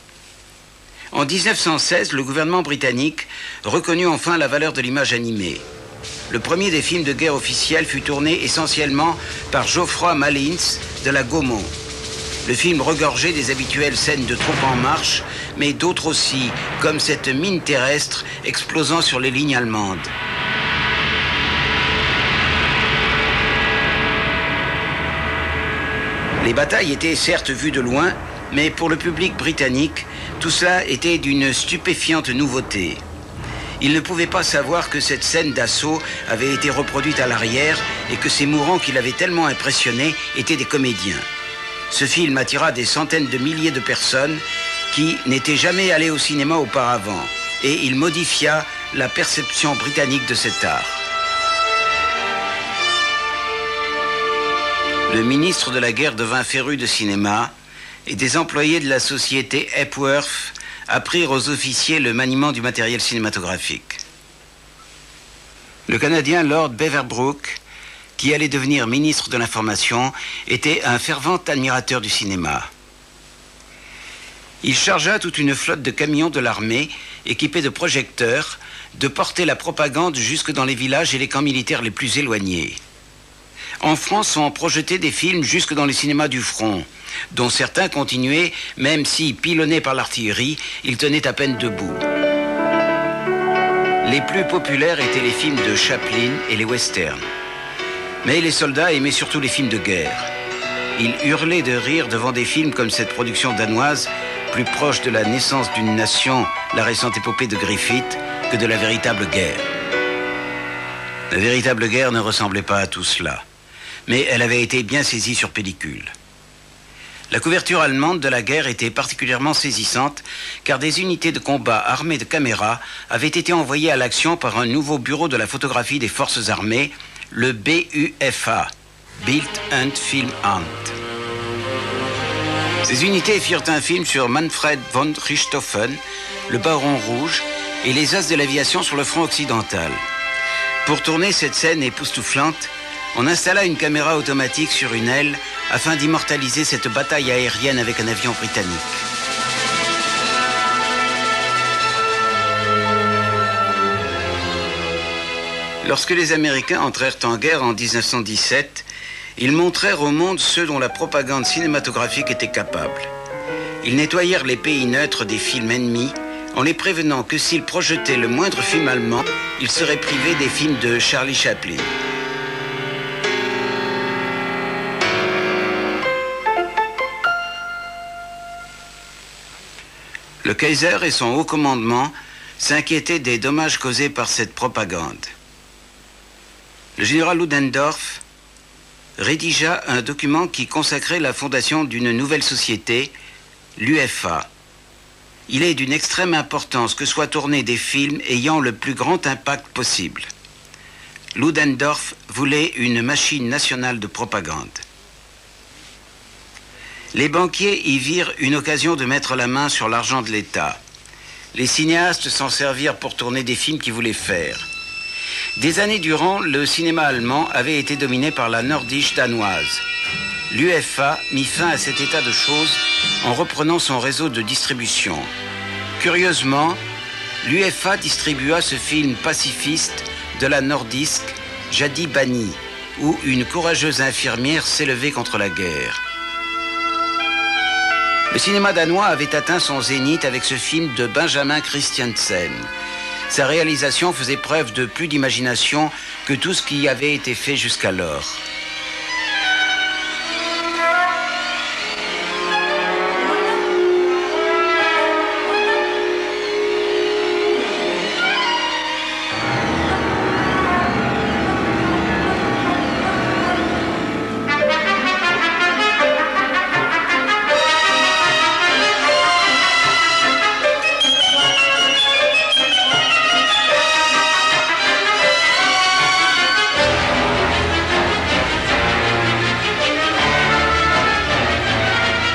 En 1916, le gouvernement britannique reconnut enfin la valeur de l'image animée. Le premier des films de guerre officiels fut tourné essentiellement par Geoffroy Malins de la Gaumont. Le film regorgeait des habituelles scènes de troupes en marche, mais d'autres aussi, comme cette mine terrestre explosant sur les lignes allemandes. Les batailles étaient certes vues de loin, mais pour le public britannique, tout cela était d'une stupéfiante nouveauté. Il ne pouvait pas savoir que cette scène d'assaut avait été reproduite à l'arrière et que ces mourants qui l'avaient tellement impressionné étaient des comédiens. Ce film attira des centaines de milliers de personnes qui n'étaient jamais allées au cinéma auparavant et il modifia la perception britannique de cet art. Le ministre de la guerre devint féru de cinéma et des employés de la société Epworth apprirent aux officiers le maniement du matériel cinématographique. Le Canadien Lord Beaverbrook, qui allait devenir ministre de l'Information, était un fervent admirateur du cinéma. Il chargea toute une flotte de camions de l'armée, équipés de projecteurs, de porter la propagande jusque dans les villages et les camps militaires les plus éloignés. En France, on projetait des films jusque dans les cinémas du front, dont certains continuaient, même si, pilonnés par l'artillerie, ils tenaient à peine debout. Les plus populaires étaient les films de Chaplin et les westerns. Mais les soldats aimaient surtout les films de guerre. Ils hurlaient de rire devant des films comme cette production danoise, plus proche de la naissance d'une nation, la récente épopée de Griffith, que de la véritable guerre. La véritable guerre ne ressemblait pas à tout cela, mais elle avait été bien saisie sur pellicule. La couverture allemande de la guerre était particulièrement saisissante car des unités de combat armées de caméras avaient été envoyées à l'action par un nouveau bureau de la photographie des forces armées, le BUFA, Bild und Filmamt. Ces unités firent un film sur Manfred von Richthofen, le Baron Rouge, et les as de l'aviation sur le front occidental. Pour tourner cette scène époustouflante, on installa une caméra automatique sur une aile afin d'immortaliser cette bataille aérienne avec un avion britannique. Lorsque les Américains entrèrent en guerre en 1917, ils montrèrent au monde ceux dont la propagande cinématographique était capable. Ils nettoyèrent les pays neutres des films ennemis en les prévenant que s'ils projetaient le moindre film allemand, ils seraient privés des films de Charlie Chaplin. Le Kaiser et son haut commandement s'inquiétaient des dommages causés par cette propagande. Le général Ludendorff rédigea un document qui consacrait la fondation d'une nouvelle société, l'UFA. Il est d'une extrême importance que soient tournés des films ayant le plus grand impact possible. Ludendorff voulait une machine nationale de propagande. Les banquiers y virent une occasion de mettre la main sur l'argent de l'État. Les cinéastes s'en servirent pour tourner des films qu'ils voulaient faire. Des années durant, le cinéma allemand avait été dominé par la Nordisch danoise. L'UFA mit fin à cet état de choses en reprenant son réseau de distribution. Curieusement, l'UFA distribua ce film pacifiste de la Nordisk, jadis banni, où une courageuse infirmière s'élevait contre la guerre. Le cinéma danois avait atteint son zénith avec ce film de Benjamin Christiansen. Sa réalisation faisait preuve de plus d'imagination que tout ce qui avait été fait jusqu'alors.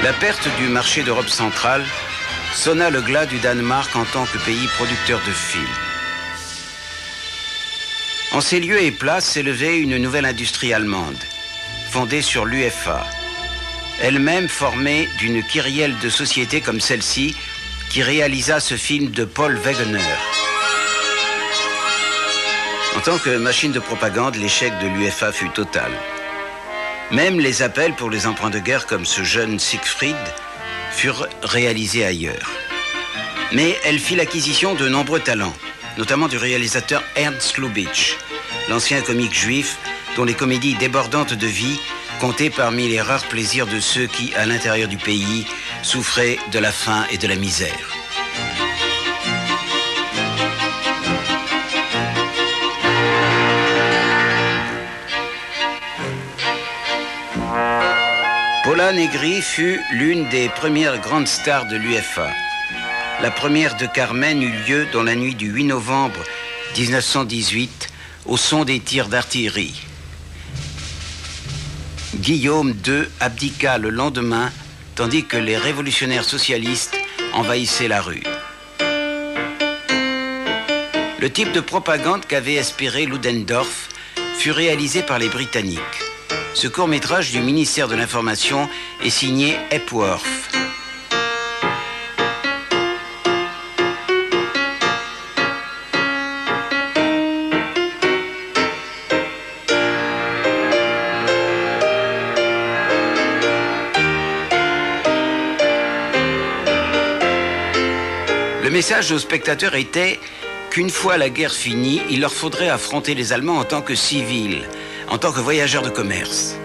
La perte du marché d'Europe centrale sonna le glas du Danemark en tant que pays producteur de films. En ces lieux et places s'élevait une nouvelle industrie allemande, fondée sur l'UFA, elle-même formée d'une kyrielle de sociétés comme celle-ci, qui réalisa ce film de Paul Wegener. En tant que machine de propagande, l'échec de l'UFA fut total. Même les appels pour les emprunts de guerre comme ce jeune Siegfried furent réalisés ailleurs. Mais elle fit l'acquisition de nombreux talents, notamment du réalisateur Ernst Lubitsch, l'ancien comique juif dont les comédies débordantes de vie comptaient parmi les rares plaisirs de ceux qui, à l'intérieur du pays, souffraient de la faim et de la misère. Paula Negri fut l'une des premières grandes stars de l'UFA. La première de Carmen eut lieu dans la nuit du 8 novembre 1918 au son des tirs d'artillerie. Guillaume II abdiqua le lendemain tandis que les révolutionnaires socialistes envahissaient la rue. Le type de propagande qu'avait espéré Ludendorff fut réalisé par les Britanniques. Ce court-métrage du ministère de l'Information est signé Epworth. Le message aux spectateurs était qu'une fois la guerre finie, il leur faudrait affronter les Allemands en tant que civils, en tant que voyageurs de commerce.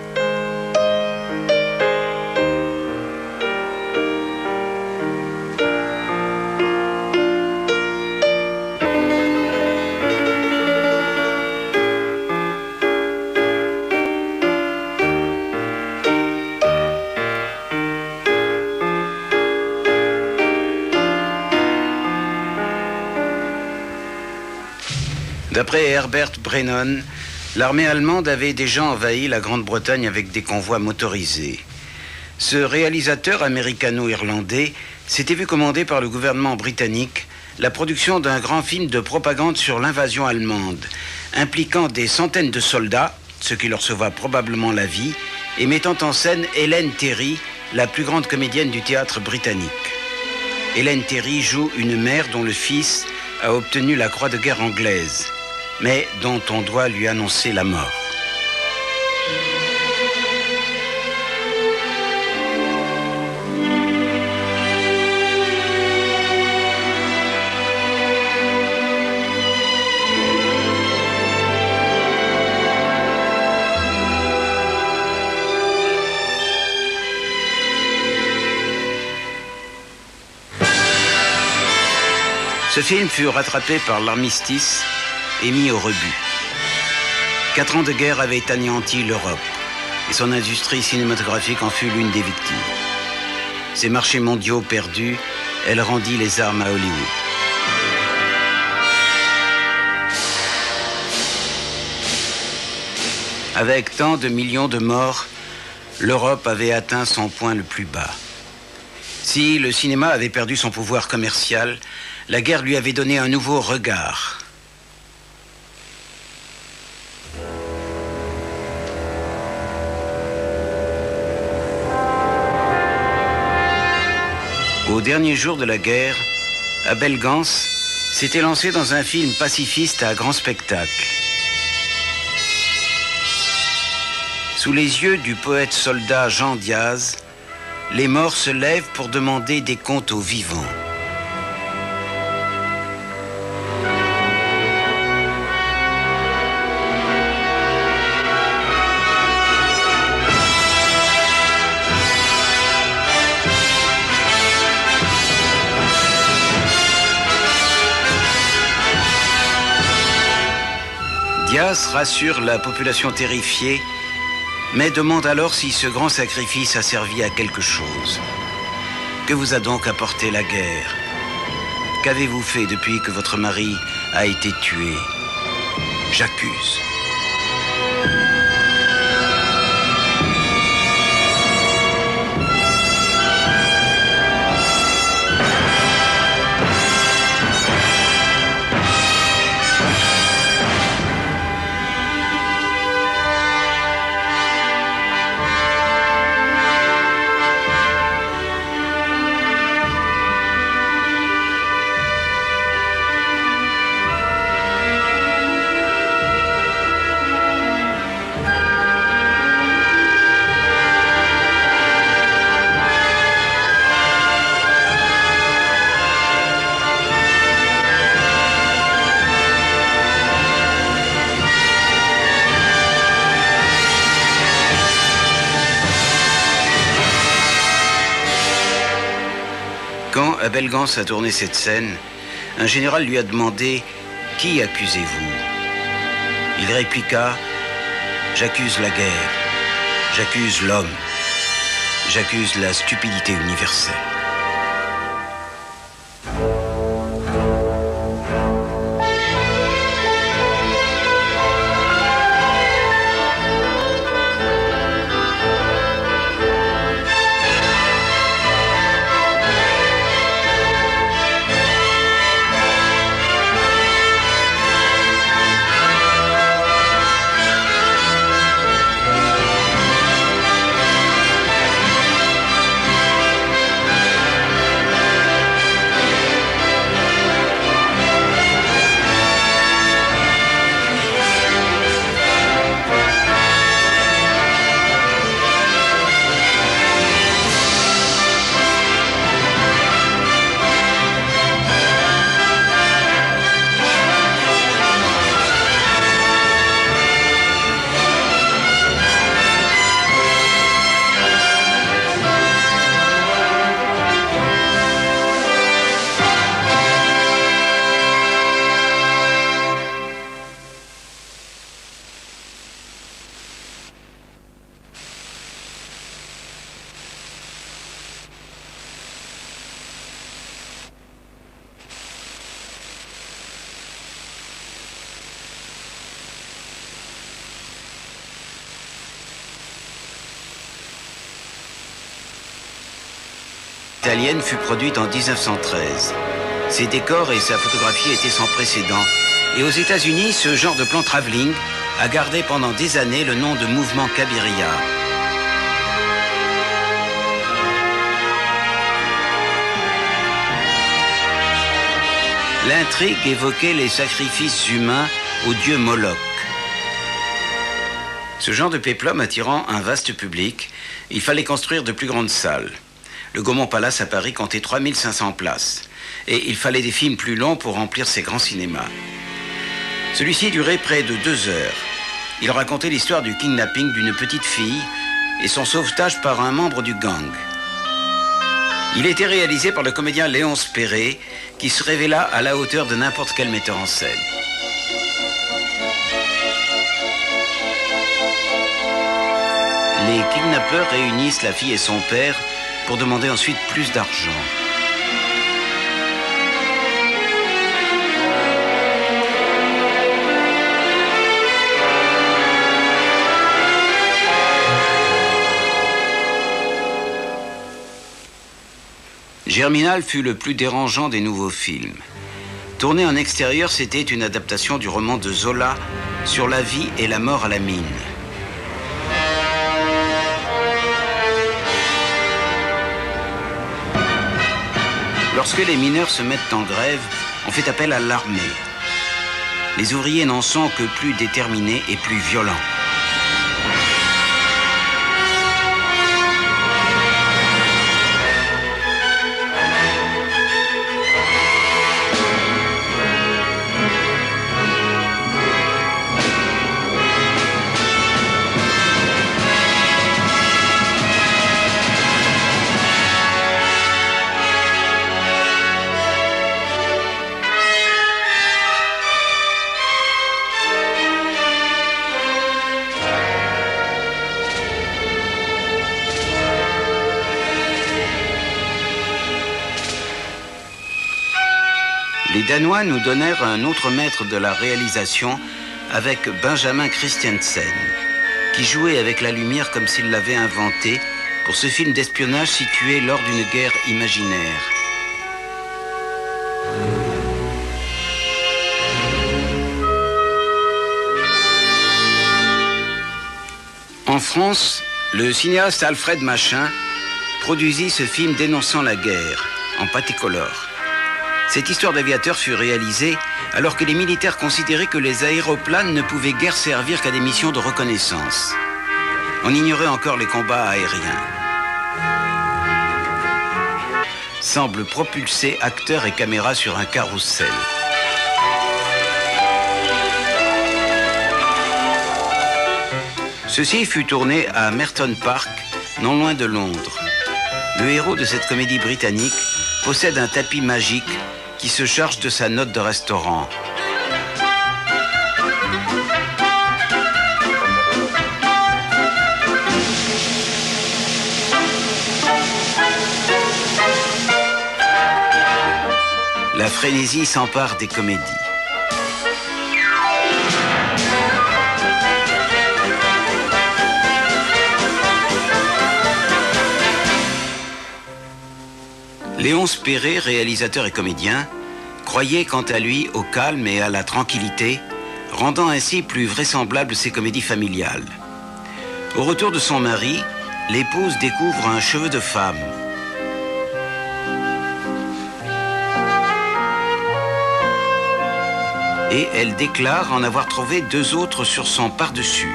D'après Herbert Brennan, l'armée allemande avait déjà envahi la Grande-Bretagne avec des convois motorisés. Ce réalisateur américano-irlandais s'était vu commander par le gouvernement britannique la production d'un grand film de propagande sur l'invasion allemande, impliquant des centaines de soldats, ce qui leur sauva probablement la vie, et mettant en scène Hélène Terry, la plus grande comédienne du théâtre britannique. Hélène Terry joue une mère dont le fils a obtenu la Croix de guerre anglaise, mais dont on doit lui annoncer la mort. Ce film fut rattrapé par l'armistice et mis au rebut. 4 ans de guerre avaient anéanti l'Europe et son industrie cinématographique en fut l'une des victimes. Ces marchés mondiaux perdus, elle rendit les armes à Hollywood. Avec tant de millions de morts, l'Europe avait atteint son point le plus bas. Si le cinéma avait perdu son pouvoir commercial, la guerre lui avait donné un nouveau regard. Au dernier jour de la guerre, Abel Gance s'était lancé dans un film pacifiste à grand spectacle. Sous les yeux du poète-soldat Jean Diaz, les morts se lèvent pour demander des comptes aux vivants. Diaz rassure la population terrifiée, mais demande alors si ce grand sacrifice a servi à quelque chose. Que vous a donc apporté la guerre? Qu'avez-vous fait depuis que votre mari a été tué? J'accuse. Quand Abel Gance a tourné cette scène, un général lui a demandé « Qui accusez-vous » Il répliqua « J'accuse la guerre, j'accuse l'homme, j'accuse la stupidité universelle. » Italienne fut produite en 1913. Ses décors et sa photographie étaient sans précédent. Et aux États-Unis, ce genre de plan travelling a gardé pendant des années le nom de mouvement Cabiria. L'intrigue évoquait les sacrifices humains au dieu Moloch. Ce genre de péplum attirant un vaste public, il fallait construire de plus grandes salles. Le Gaumont Palace à Paris comptait 3500 places. Et il fallait des films plus longs pour remplir ces grands cinémas. Celui-ci durait près de 2 heures. Il racontait l'histoire du kidnapping d'une petite fille et son sauvetage par un membre du gang. Il était réalisé par le comédien Léonce Perret, qui se révéla à la hauteur de n'importe quel metteur en scène. Les kidnappeurs réunissent la fille et son père pour demander ensuite plus d'argent. Germinal fut le plus dérangeant des nouveaux films. Tourné en extérieur, c'était une adaptation du roman de Zola sur la vie et la mort à la mine. Lorsque les mineurs se mettent en grève, on fait appel à l'armée. Les ouvriers n'en sont que plus déterminés et plus violents. Les Danois nous donnèrent un autre maître de la réalisation avec Benjamin Christiansen, qui jouait avec la lumière comme s'il l'avait inventée pour ce film d'espionnage situé lors d'une guerre imaginaire. En France, le cinéaste Alfred Machin produisit ce film dénonçant la guerre en Pâté-Color. Cette histoire d'aviateur fut réalisée alors que les militaires considéraient que les aéroplanes ne pouvaient guère servir qu'à des missions de reconnaissance. On ignorait encore les combats aériens. Semble propulser acteurs et caméras sur un carrousel. Ceci fut tourné à Merton Park, non loin de Londres. Le héros de cette comédie britannique possède un tapis magique qui se charge de sa note de restaurant. La frénésie s'empare des comédies. Léonce Perret, réalisateur et comédien, croyait quant à lui au calme et à la tranquillité, rendant ainsi plus vraisemblables ses comédies familiales. Au retour de son mari, l'épouse découvre un cheveu de femme. Et elle déclare en avoir trouvé 2 autres sur son par-dessus.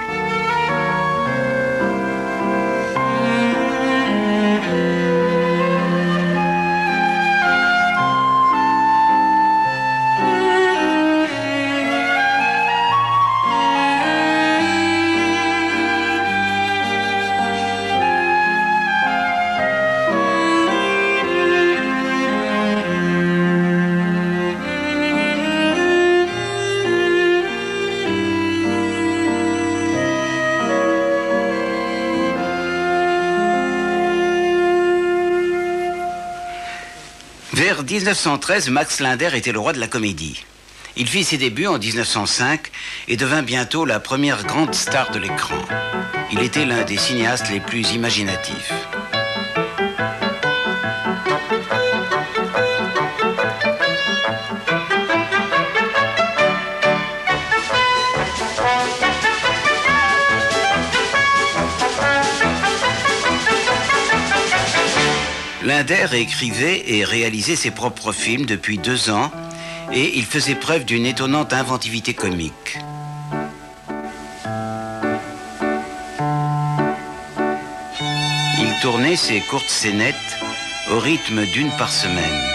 Vers 1913, Max Linder était le roi de la comédie. Il fit ses débuts en 1905 et devint bientôt la première grande star de l'écran. Il était l'un des cinéastes les plus imaginatifs. Linder écrivait et réalisait ses propres films depuis 2 ans et il faisait preuve d'une étonnante inventivité comique. Il tournait ses courtes scénettes au rythme d'1 par semaine.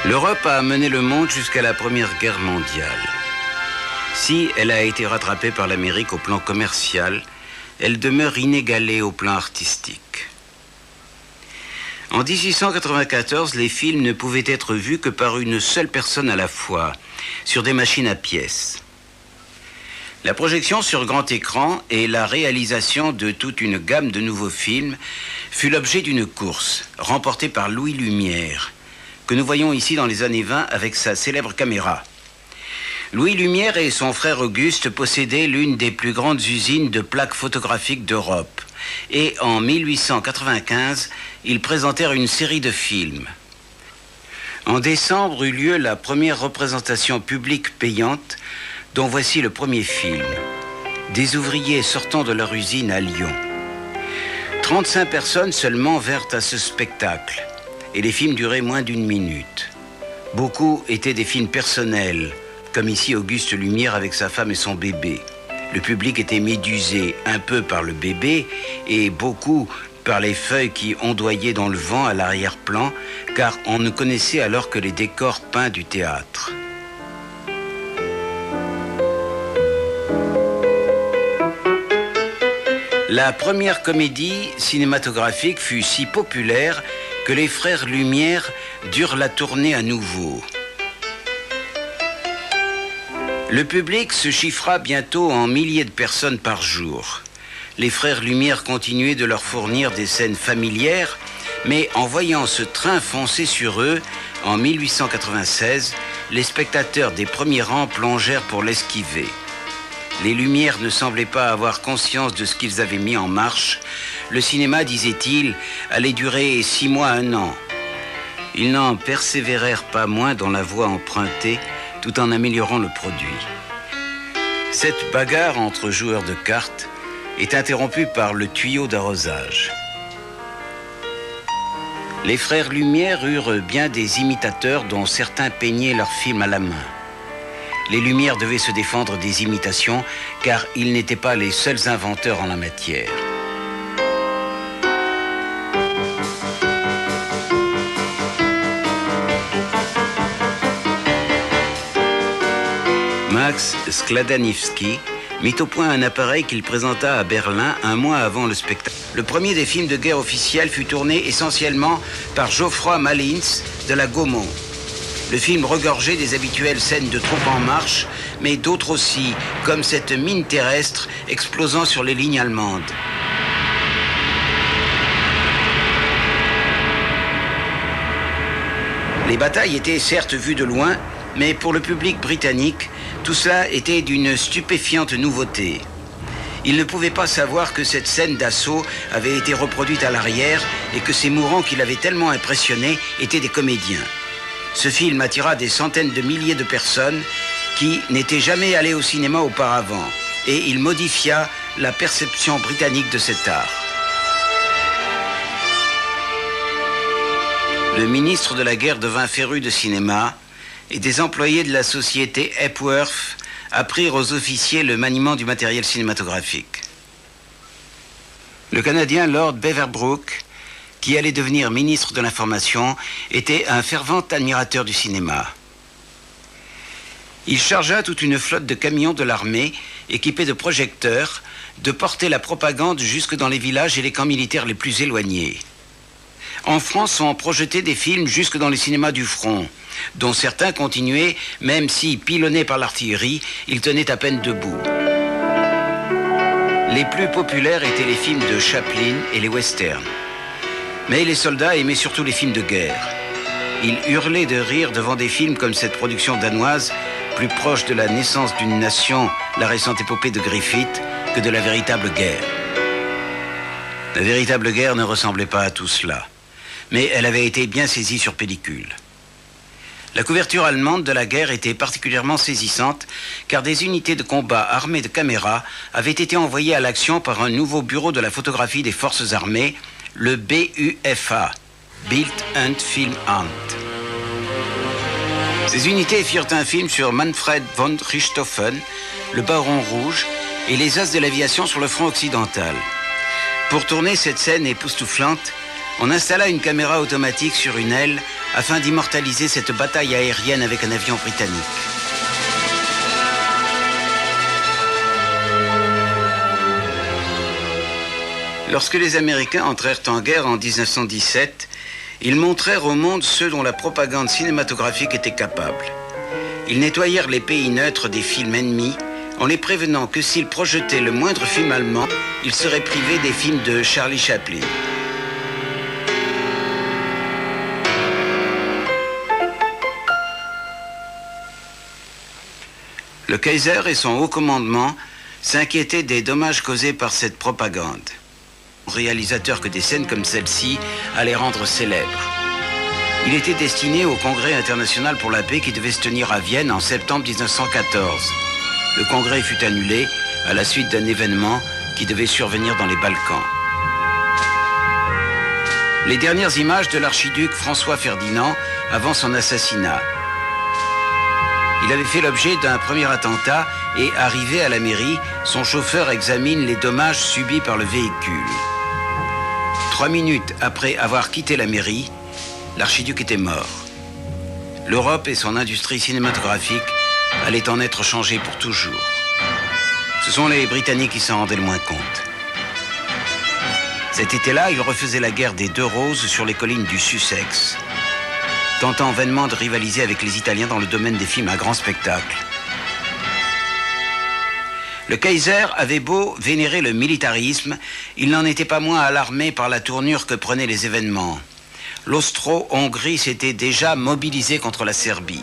L'Europe a mené le monde jusqu'à la Première Guerre mondiale. Si elle a été rattrapée par l'Amérique au plan commercial, elle demeure inégalée au plan artistique. En 1894, les films ne pouvaient être vus que par une seule personne à la fois, sur des machines à pièces. La projection sur grand écran et la réalisation de toute une gamme de nouveaux films fut l'objet d'une course, remportée par Louis Lumière, que nous voyons ici dans les années 20 avec sa célèbre caméra. Louis Lumière et son frère Auguste possédaient l'une des plus grandes usines de plaques photographiques d'Europe. Et en 1895, ils présentèrent une série de films. En décembre eut lieu la première représentation publique payante, dont voici le premier film. Des ouvriers sortant de leur usine à Lyon. 35 personnes seulement vinrent à ce spectacle. Et les films duraient moins d'1 minute. Beaucoup étaient des films personnels, comme ici Auguste Lumière avec sa femme et son bébé. Le public était médusé un peu par le bébé et beaucoup par les feuilles qui ondoyaient dans le vent à l'arrière-plan, car on ne connaissait alors que les décors peints du théâtre. La première comédie cinématographique fut si populaire que les frères Lumière durent la tourner à nouveau. Le public se chiffra bientôt en milliers de personnes par jour. Les frères Lumière continuaient de leur fournir des scènes familières, mais en voyant ce train foncer sur eux, en 1896, les spectateurs des premiers rangs plongèrent pour l'esquiver. Les Lumières ne semblaient pas avoir conscience de ce qu'ils avaient mis en marche le cinéma, disait-il, allait durer 6 mois à 1 an. Ils n'en persévérèrent pas moins dans la voie empruntée, tout en améliorant le produit. Cette bagarre entre joueurs de cartes est interrompue par le tuyau d'arrosage. Les frères Lumière eurent bien des imitateurs dont certains peignaient leurs films à la main. Les Lumière devaient se défendre des imitations car ils n'étaient pas les seuls inventeurs en la matière. Max Skladanivsky mit au point un appareil qu'il présenta à Berlin 1 mois avant le spectacle. Le premier des films de guerre officiels fut tourné essentiellement par Geoffroy Malins de la Gaumont. Le film regorgeait des habituelles scènes de troupes en marche, mais d'autres aussi, comme cette mine terrestre explosant sur les lignes allemandes. Les batailles étaient certes vues de loin, mais pour le public britannique, tout cela était d'une stupéfiante nouveauté. Il ne pouvait pas savoir que cette scène d'assaut avait été reproduite à l'arrière et que ces mourants qui l'avaient tellement impressionné étaient des comédiens. Ce film attira des centaines de milliers de personnes qui n'étaient jamais allées au cinéma auparavant et il modifia la perception britannique de cet art. Le ministre de la guerre devint féru de cinéma et des employés de la société Epworth apprirent aux officiers le maniement du matériel cinématographique. Le Canadien Lord Beaverbrook, qui allait devenir ministre de l'Information, était un fervent admirateur du cinéma. Il chargea toute une flotte de camions de l'armée, équipés de projecteurs, de porter la propagande jusque dans les villages et les camps militaires les plus éloignés. En France, on projetait des films jusque dans les cinémas du front, dont certains continuaient, même si, pilonnés par l'artillerie, ils tenaient à peine debout. Les plus populaires étaient les films de Chaplin et les westerns. Mais les soldats aimaient surtout les films de guerre. Ils hurlaient de rire devant des films comme cette production danoise, plus proche de la naissance d'une nation, la récente épopée de Griffith, que de la véritable guerre. La véritable guerre ne ressemblait pas à tout cela, mais elle avait été bien saisie sur pellicule. La couverture allemande de la guerre était particulièrement saisissante car des unités de combat armées de caméras avaient été envoyées à l'action par un nouveau bureau de la photographie des forces armées, le BUFA, Bild und Filmamt. Ces unités firent un film sur Manfred von Richthofen, le Baron Rouge, et les as de l'aviation sur le front occidental. Pour tourner cette scène époustouflante, on installa une caméra automatique sur une aile afin d'immortaliser cette bataille aérienne avec un avion britannique. Lorsque les Américains entrèrent en guerre en 1917, ils montrèrent au monde ceux dont la propagande cinématographique était capable. Ils nettoyèrent les pays neutres des films ennemis en les prévenant que s'ils projetaient le moindre film allemand, ils seraient privés des films de Charlie Chaplin. Le Kaiser et son haut commandement s'inquiétaient des dommages causés par cette propagande. Réalisateur que des scènes comme celle-ci allaient rendre célèbres. Il était destiné au Congrès international pour la paix qui devait se tenir à Vienne en septembre 1914. Le congrès fut annulé à la suite d'un événement qui devait survenir dans les Balkans. Les dernières images de l'archiduc François Ferdinand avant son assassinat. Il avait fait l'objet d'un premier attentat et, arrivé à la mairie, son chauffeur examine les dommages subis par le véhicule. 3 minutes après avoir quitté la mairie, l'archiduc était mort. L'Europe et son industrie cinématographique allaient en être changées pour toujours. Ce sont les Britanniques qui s'en rendaient le moins compte. Cet été-là, ils refaisaient la guerre des 2 roses sur les collines du Sussex, tentant vainement de rivaliser avec les Italiens dans le domaine des films à grand spectacle. Le Kaiser avait beau vénérer le militarisme, il n'en était pas moins alarmé par la tournure que prenaient les événements. L'Austro-Hongrie s'était déjà mobilisée contre la Serbie.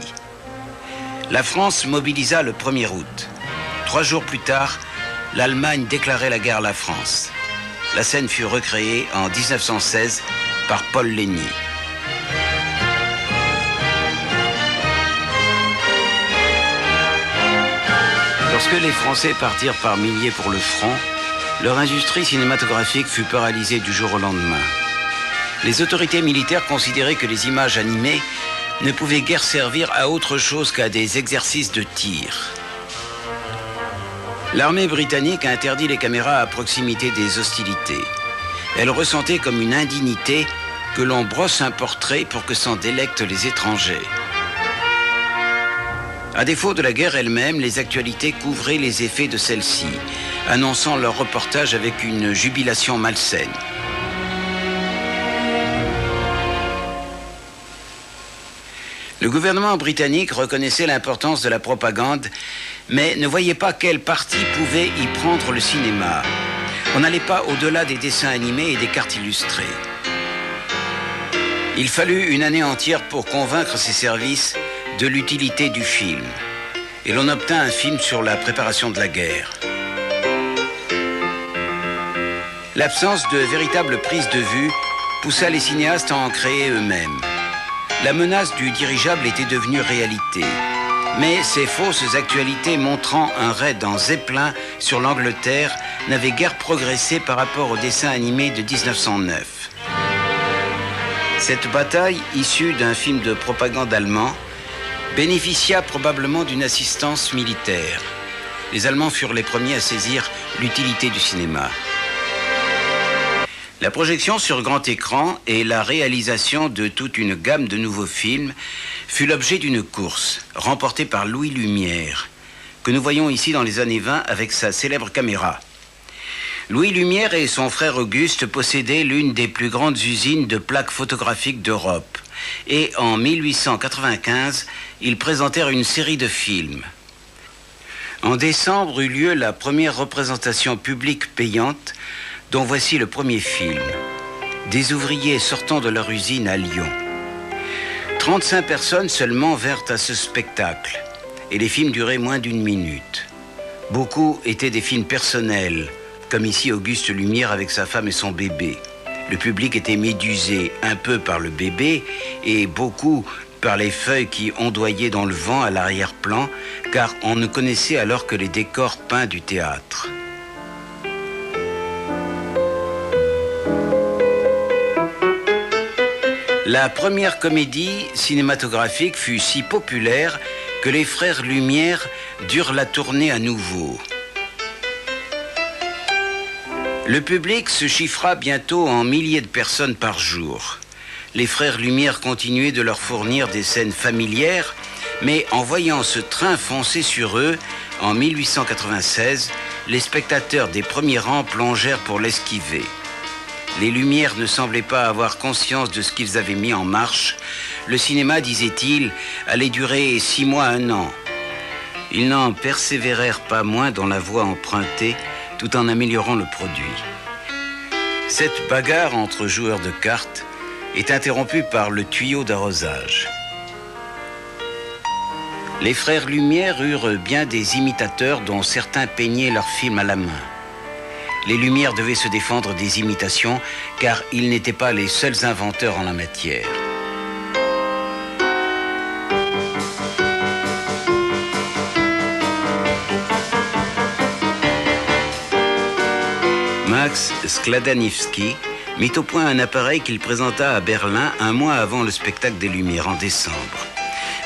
La France mobilisa le 1er août. 3 jours plus tard, l'Allemagne déclarait la guerre à la France. la scène fut recréée en 1916 par Paul Lény. Lorsque les Français partirent par milliers pour le front, leur industrie cinématographique fut paralysée du jour au lendemain. Les autorités militaires considéraient que les images animées ne pouvaient guère servir à autre chose qu'à des exercices de tir. L'armée britannique interdit les caméras à proximité des hostilités. Elle ressentait comme une indignité que l'on brosse un portrait pour que s'en délectent les étrangers. À défaut de la guerre elle-même, les actualités couvraient les effets de celle-ci, annonçant leur reportage avec une jubilation malsaine. Le gouvernement britannique reconnaissait l'importance de la propagande, mais ne voyait pas quel parti pouvait y prendre le cinéma. On n'allait pas au-delà des dessins animés et des cartes illustrées. Il fallut une année entière pour convaincre ses services de l'utilité du film. Et l'on obtint un film sur la préparation de la guerre. L'absence de véritable prise de vue poussa les cinéastes à en créer eux-mêmes. La menace du dirigeable était devenue réalité. Mais ces fausses actualités montrant un raid en Zeppelin sur l'Angleterre n'avaient guère progressé par rapport au dessin animé de 1909. Cette bataille, issue d'un film de propagande allemand, bénéficia probablement d'une assistance militaire. Les Allemands furent les premiers à saisir l'utilité du cinéma. La projection sur grand écran et la réalisation de toute une gamme de nouveaux films fut l'objet d'une course remportée par Louis Lumière, que nous voyons ici dans les années 20 avec sa célèbre caméra. Louis Lumière et son frère Auguste possédaient l'une des plus grandes usines de plaques photographiques d'Europe. Et en 1895, ils présentèrent une série de films. En décembre eut lieu la première représentation publique payante, dont voici le premier film. Des ouvriers sortant de leur usine à Lyon. 35 personnes seulement vinrent à ce spectacle, et les films duraient moins d'une minute. Beaucoup étaient des films personnels, comme ici Auguste Lumière avec sa femme et son bébé. Le public était médusé un peu par le bébé et beaucoup par les feuilles qui ondoyaient dans le vent à l'arrière-plan, car on ne connaissait alors que les décors peints du théâtre. La première comédie cinématographique fut si populaire que les frères Lumière durent la tourner à nouveau. Le public se chiffra bientôt en milliers de personnes par jour. Les frères Lumière continuaient de leur fournir des scènes familières, mais en voyant ce train foncer sur eux, en 1896, les spectateurs des premiers rangs plongèrent pour l'esquiver. Les Lumières ne semblaient pas avoir conscience de ce qu'ils avaient mis en marche. Le cinéma, disait-il, allait durer 6 mois à 1 an. Ils n'en persévérèrent pas moins dans la voie empruntée, tout en améliorant le produit. Cette bagarre entre joueurs de cartes est interrompue par le tuyau d'arrosage. Les frères Lumière eurent bien des imitateurs dont certains peignaient leurs films à la main. Les Lumière devaient se défendre des imitations car ils n'étaient pas les seuls inventeurs en la matière. Max Skladanivsky mit au point un appareil qu'il présenta à Berlin un mois avant le spectacle des Lumières en décembre.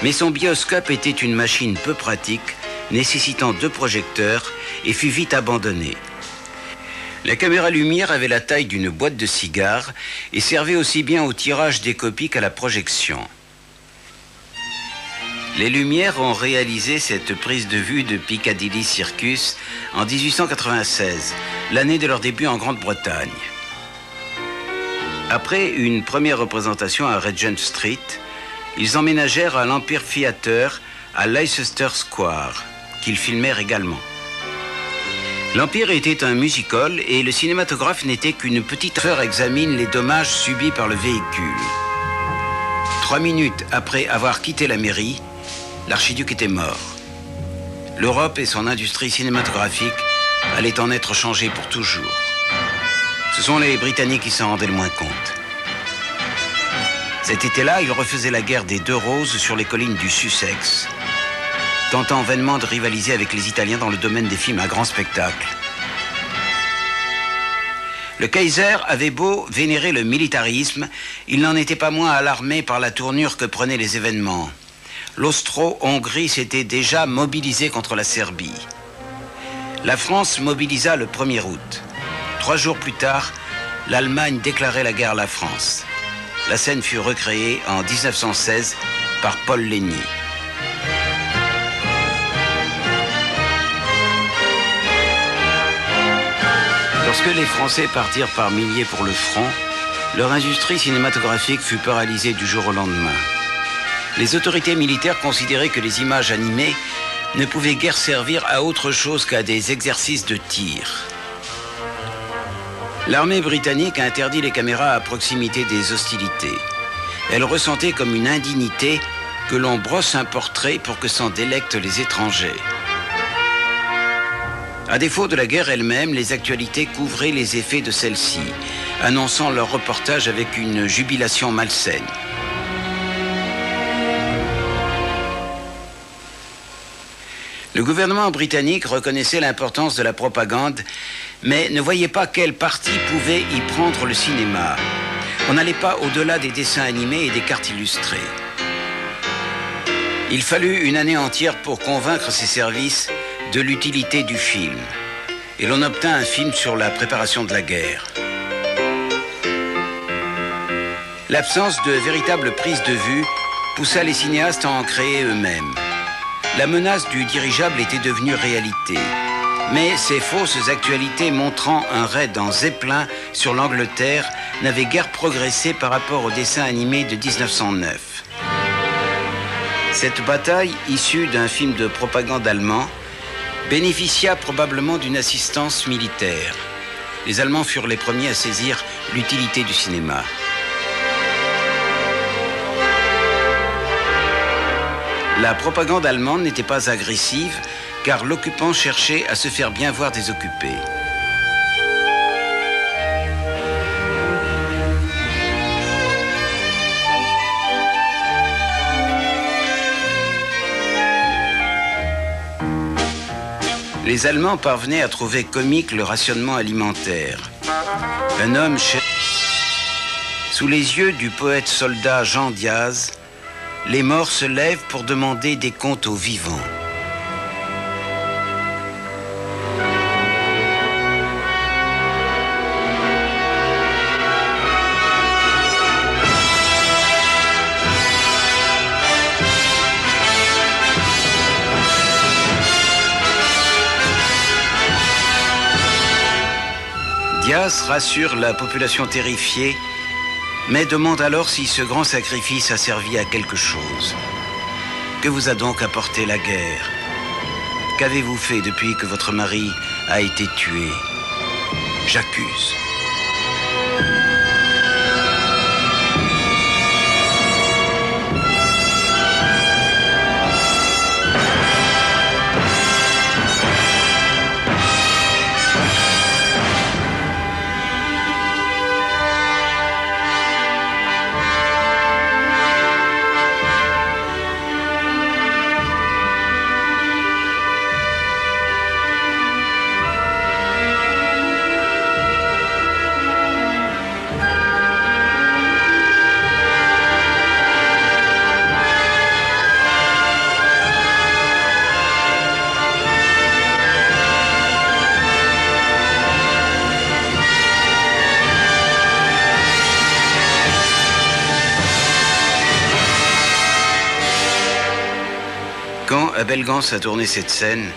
Mais son bioscope était une machine peu pratique, nécessitant 2 projecteurs et fut vite abandonné. La caméra Lumière avait la taille d'une boîte de cigares et servait aussi bien au tirage des copies qu'à la projection. Les Lumières ont réalisé cette prise de vue de Piccadilly Circus en 1896, l'année de leur début en Grande-Bretagne. Après une première représentation à Regent Street, ils emménagèrent à l'Empire Theatre à Leicester Square, qu'ils filmèrent également. L'Empire était un music-hall et le cinématographe n'était qu'une petite heure examine les dommages subis par le véhicule. 3 minutes après avoir quitté la mairie, l'archiduc était mort. L'Europe et son industrie cinématographique allaient en être changées pour toujours. Ce sont les Britanniques qui s'en rendaient le moins compte. Cet été-là, ils refaisaient la guerre des Deux Roses sur les collines du Sussex, tentant vainement de rivaliser avec les Italiens dans le domaine des films à grand spectacle. Le Kaiser avait beau vénérer le militarisme, il n'en était pas moins alarmé par la tournure que prenaient les événements. L'Austro-Hongrie s'était déjà mobilisée contre la Serbie. La France mobilisa le 1er août. 3 jours plus tard, l'Allemagne déclarait la guerre à la France. La scène fut recréée en 1916 par Paul Lény. Lorsque les Français partirent par milliers pour le front, leur industrie cinématographique fut paralysée du jour au lendemain. Les autorités militaires considéraient que les images animées ne pouvaient guère servir à autre chose qu'à des exercices de tir. L'armée britannique a interdit les caméras à proximité des hostilités. Elle ressentait comme une indignité que l'on brosse un portrait pour que s'en délectent les étrangers. À défaut de la guerre elle-même, les actualités couvraient les effets de celle-ci, annonçant leur reportage avec une jubilation malsaine. Le gouvernement britannique reconnaissait l'importance de la propagande, mais ne voyait pas quel parti pouvait y prendre le cinéma. On n'allait pas au-delà des dessins animés et des cartes illustrées. Il fallut une année entière pour convaincre ses services de l'utilité du film. Et l'on obtint un film sur la préparation de la guerre. L'absence de véritable prise de vue poussa les cinéastes à en créer eux-mêmes. La menace du dirigeable était devenue réalité. Mais ces fausses actualités montrant un raid en Zeppelin sur l'Angleterre n'avaient guère progressé par rapport au dessin animé de 1909. Cette bataille, issue d'un film de propagande allemand, bénéficia probablement d'une assistance militaire. Les Allemands furent les premiers à saisir l'utilité du cinéma. La propagande allemande n'était pas agressive, car l'occupant cherchait à se faire bien voir des occupés. Les Allemands parvenaient à trouver comique le rationnement alimentaire. Un homme sous les yeux du poète-soldat Jean Diaz, les morts se lèvent pour demander des comptes aux vivants. Diaz rassure la population terrifiée, mais demande alors si ce grand sacrifice a servi à quelque chose. Que vous a donc apporté la guerre? Qu'avez-vous fait depuis que votre mari a été tué? J'accuse. Quand Abel Gans a tourné cette scène,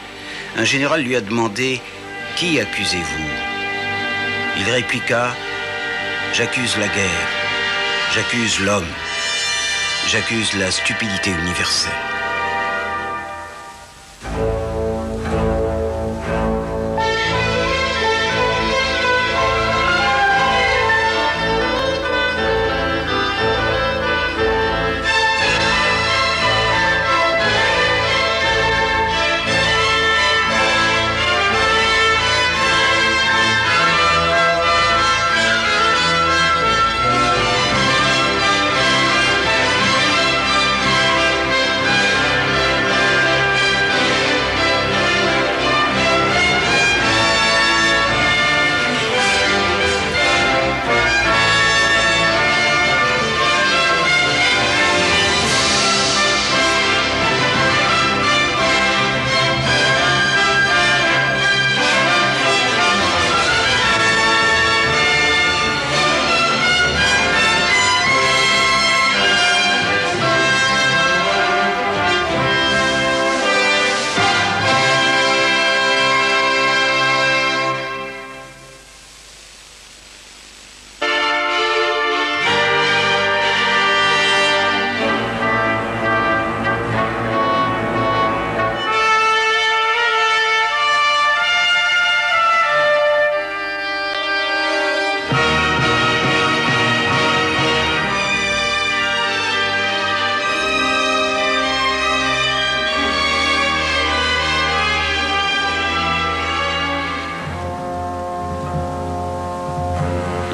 un général lui a demandé « Qui accusez-vous » Il répliqua « J'accuse la guerre, j'accuse l'homme, j'accuse la stupidité universelle. »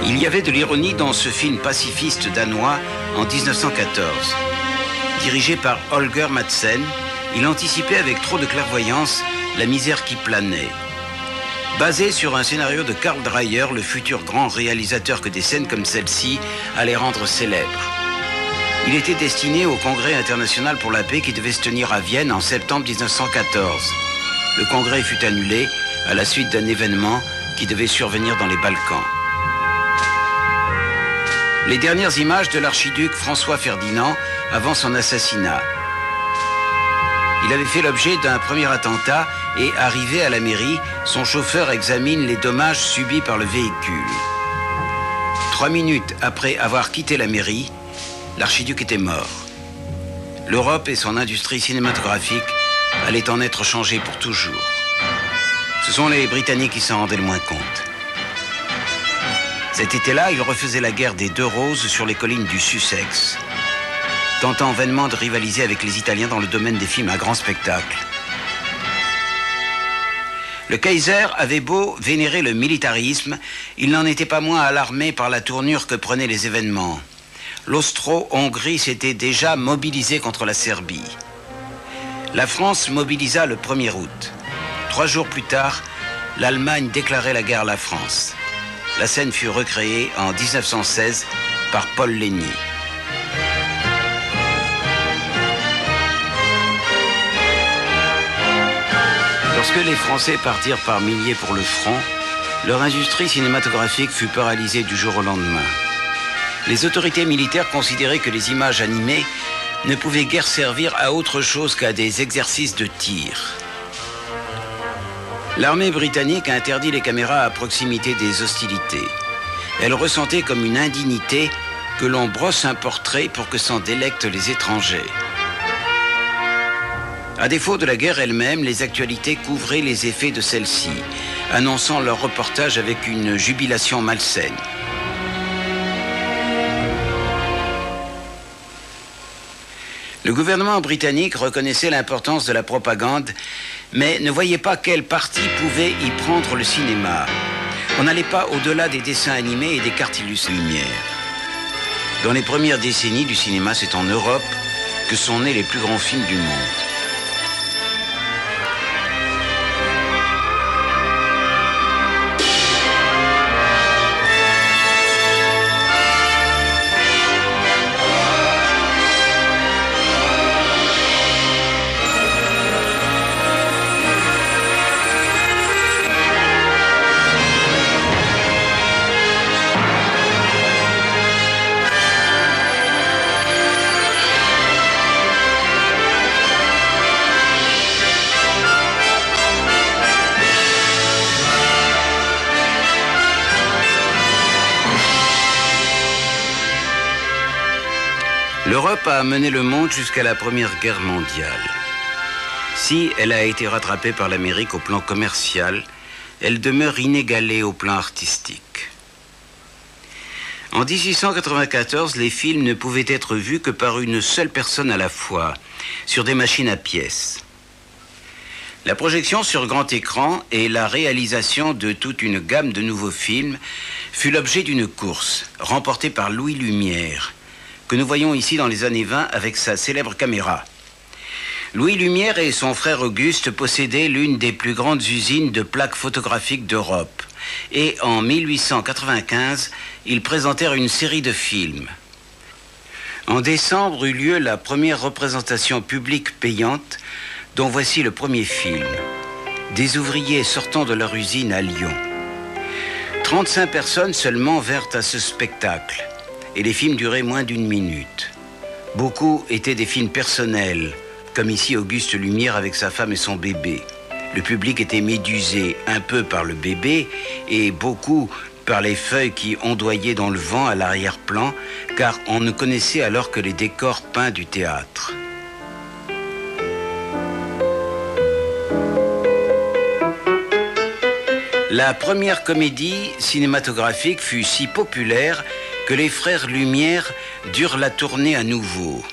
Il y avait de l'ironie dans ce film pacifiste danois en 1914. Dirigé par Holger Madsen, il anticipait avec trop de clairvoyance la misère qui planait. Basé sur un scénario de Karl Dreyer, le futur grand réalisateur que des scènes comme celle-ci allaient rendre célèbre. Il était destiné au Congrès international pour la paix qui devait se tenir à Vienne en septembre 1914. Le congrès fut annulé à la suite d'un événement qui devait survenir dans les Balkans. Les dernières images de l'archiduc François Ferdinand avant son assassinat. Il avait fait l'objet d'un premier attentat et, arrivé à la mairie, son chauffeur examine les dommages subis par le véhicule. 3 minutes après avoir quitté la mairie, l'archiduc était mort. L'Europe et son industrie cinématographique allaient en être changées pour toujours. Ce sont les Britanniques qui s'en rendaient le moins compte. Cet été-là, ils refaisaient la guerre des 2 roses sur les collines du Sussex, tentant vainement de rivaliser avec les Italiens dans le domaine des films à grand spectacle. Le Kaiser avait beau vénérer le militarisme, il n'en était pas moins alarmé par la tournure que prenaient les événements. L'Austro-Hongrie s'était déjà mobilisée contre la Serbie. La France mobilisa le 1er août. 3 jours plus tard, l'Allemagne déclarait la guerre à la France. La scène fut recréée en 1916 par Paul Lény. Lorsque les Français partirent par milliers pour le front, leur industrie cinématographique fut paralysée du jour au lendemain. Les autorités militaires considéraient que les images animées ne pouvaient guère servir à autre chose qu'à des exercices de tir. L'armée britannique interdit les caméras à proximité des hostilités. Elle ressentait comme une indignité que l'on brosse un portrait pour que s'en délectent les étrangers. À défaut de la guerre elle-même, les actualités couvraient les effets de celle-ci, annonçant leur reportage avec une jubilation malsaine. Le gouvernement britannique reconnaissait l'importance de la propagande, mais ne voyait pas quel parti pouvait y prendre le cinéma. On n'allait pas au-delà des dessins animés et des cartes illustrées lumière. Dans les premières décennies du cinéma, c'est en Europe que sont nés les plus grands films du monde. L'Europe a mené le monde jusqu'à la Première Guerre mondiale. Si elle a été rattrapée par l'Amérique au plan commercial, elle demeure inégalée au plan artistique. En 1894, les films ne pouvaient être vus que par une seule personne à la fois, sur des machines à pièces. La projection sur grand écran et la réalisation de toute une gamme de nouveaux films fut l'objet d'une course, remportée par Louis Lumière, que nous voyons ici dans les années 20 avec sa célèbre caméra. Louis Lumière et son frère Auguste possédaient l'une des plus grandes usines de plaques photographiques d'Europe. Et en 1895, ils présentèrent une série de films. En décembre eut lieu la première représentation publique payante, dont voici le premier film. Des ouvriers sortant de leur usine à Lyon. 35 personnes seulement vinrent à ce spectacle. Et les films duraient moins d'1 minute. Beaucoup étaient des films personnels, comme ici Auguste Lumière avec sa femme et son bébé. Le public était médusé un peu par le bébé et beaucoup par les feuilles qui ondoyaient dans le vent à l'arrière-plan, car on ne connaissait alors que les décors peints du théâtre. La première comédie cinématographique fut si populaire que les frères Lumière durent la tourner à nouveau.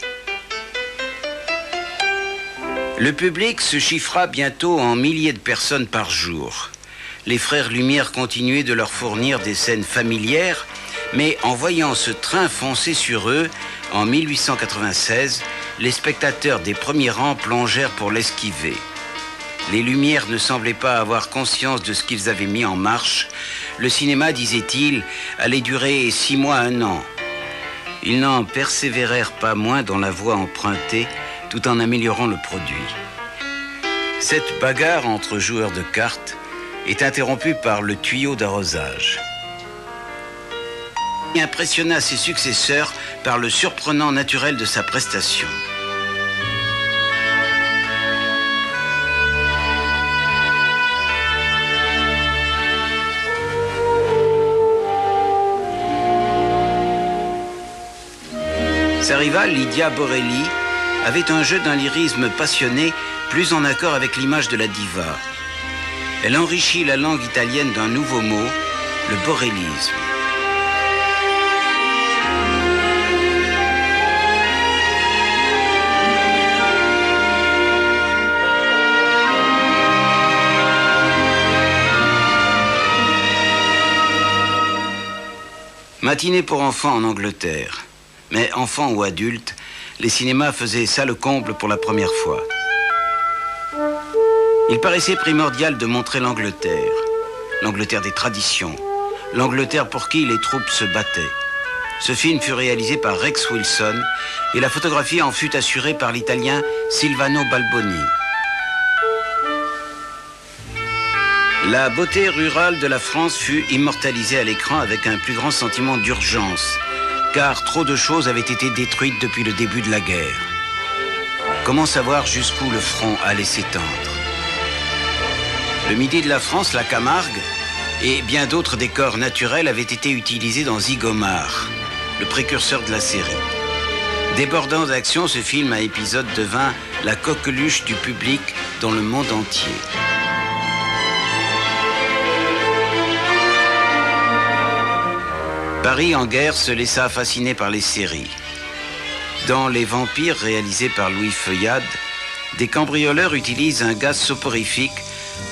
Le public se chiffra bientôt en milliers de personnes par jour. les frères Lumière continuaient de leur fournir des scènes familières, mais en voyant ce train foncer sur eux, en 1896, les spectateurs des premiers rangs plongèrent pour l'esquiver. Les Lumières ne semblaient pas avoir conscience de ce qu'ils avaient mis en marche. Le cinéma, disait-il, allait durer 6 mois à 1 an. Ils n'en persévérèrent pas moins dans la voie empruntée, tout en améliorant le produit. Cette bagarre entre joueurs de cartes est interrompue par le tuyau d'arrosage. Il impressionna ses successeurs par le surprenant naturel de sa prestation. Sa rivale, Lydia Borelli, avait un jeu d'un lyrisme passionné, plus en accord avec l'image de la diva. Elle enrichit la langue italienne d'un nouveau mot, le borellisme. Matinée pour enfants en Angleterre. Mais enfants ou adultes, les cinémas faisaient ça le comble pour la première fois. Il paraissait primordial de montrer l'Angleterre, l'Angleterre des traditions, l'Angleterre pour qui les troupes se battaient. Ce film fut réalisé par Rex Wilson et la photographie en fut assurée par l'Italien Silvano Balboni. La beauté rurale de la France fut immortalisée à l'écran avec un plus grand sentiment d'urgence, car trop de choses avaient été détruites depuis le début de la guerre. Comment savoir jusqu'où le front allait s'étendre? Le midi de la France, la Camargue et bien d'autres décors naturels avaient été utilisés dans Zygomar, le précurseur de la série. Débordant d'action, ce film à épisodes devint la coqueluche du public dans le monde entier. Paris en guerre se laissa fasciner par les séries. Dans Les Vampires, réalisé par Louis Feuillade, des cambrioleurs utilisent un gaz soporifique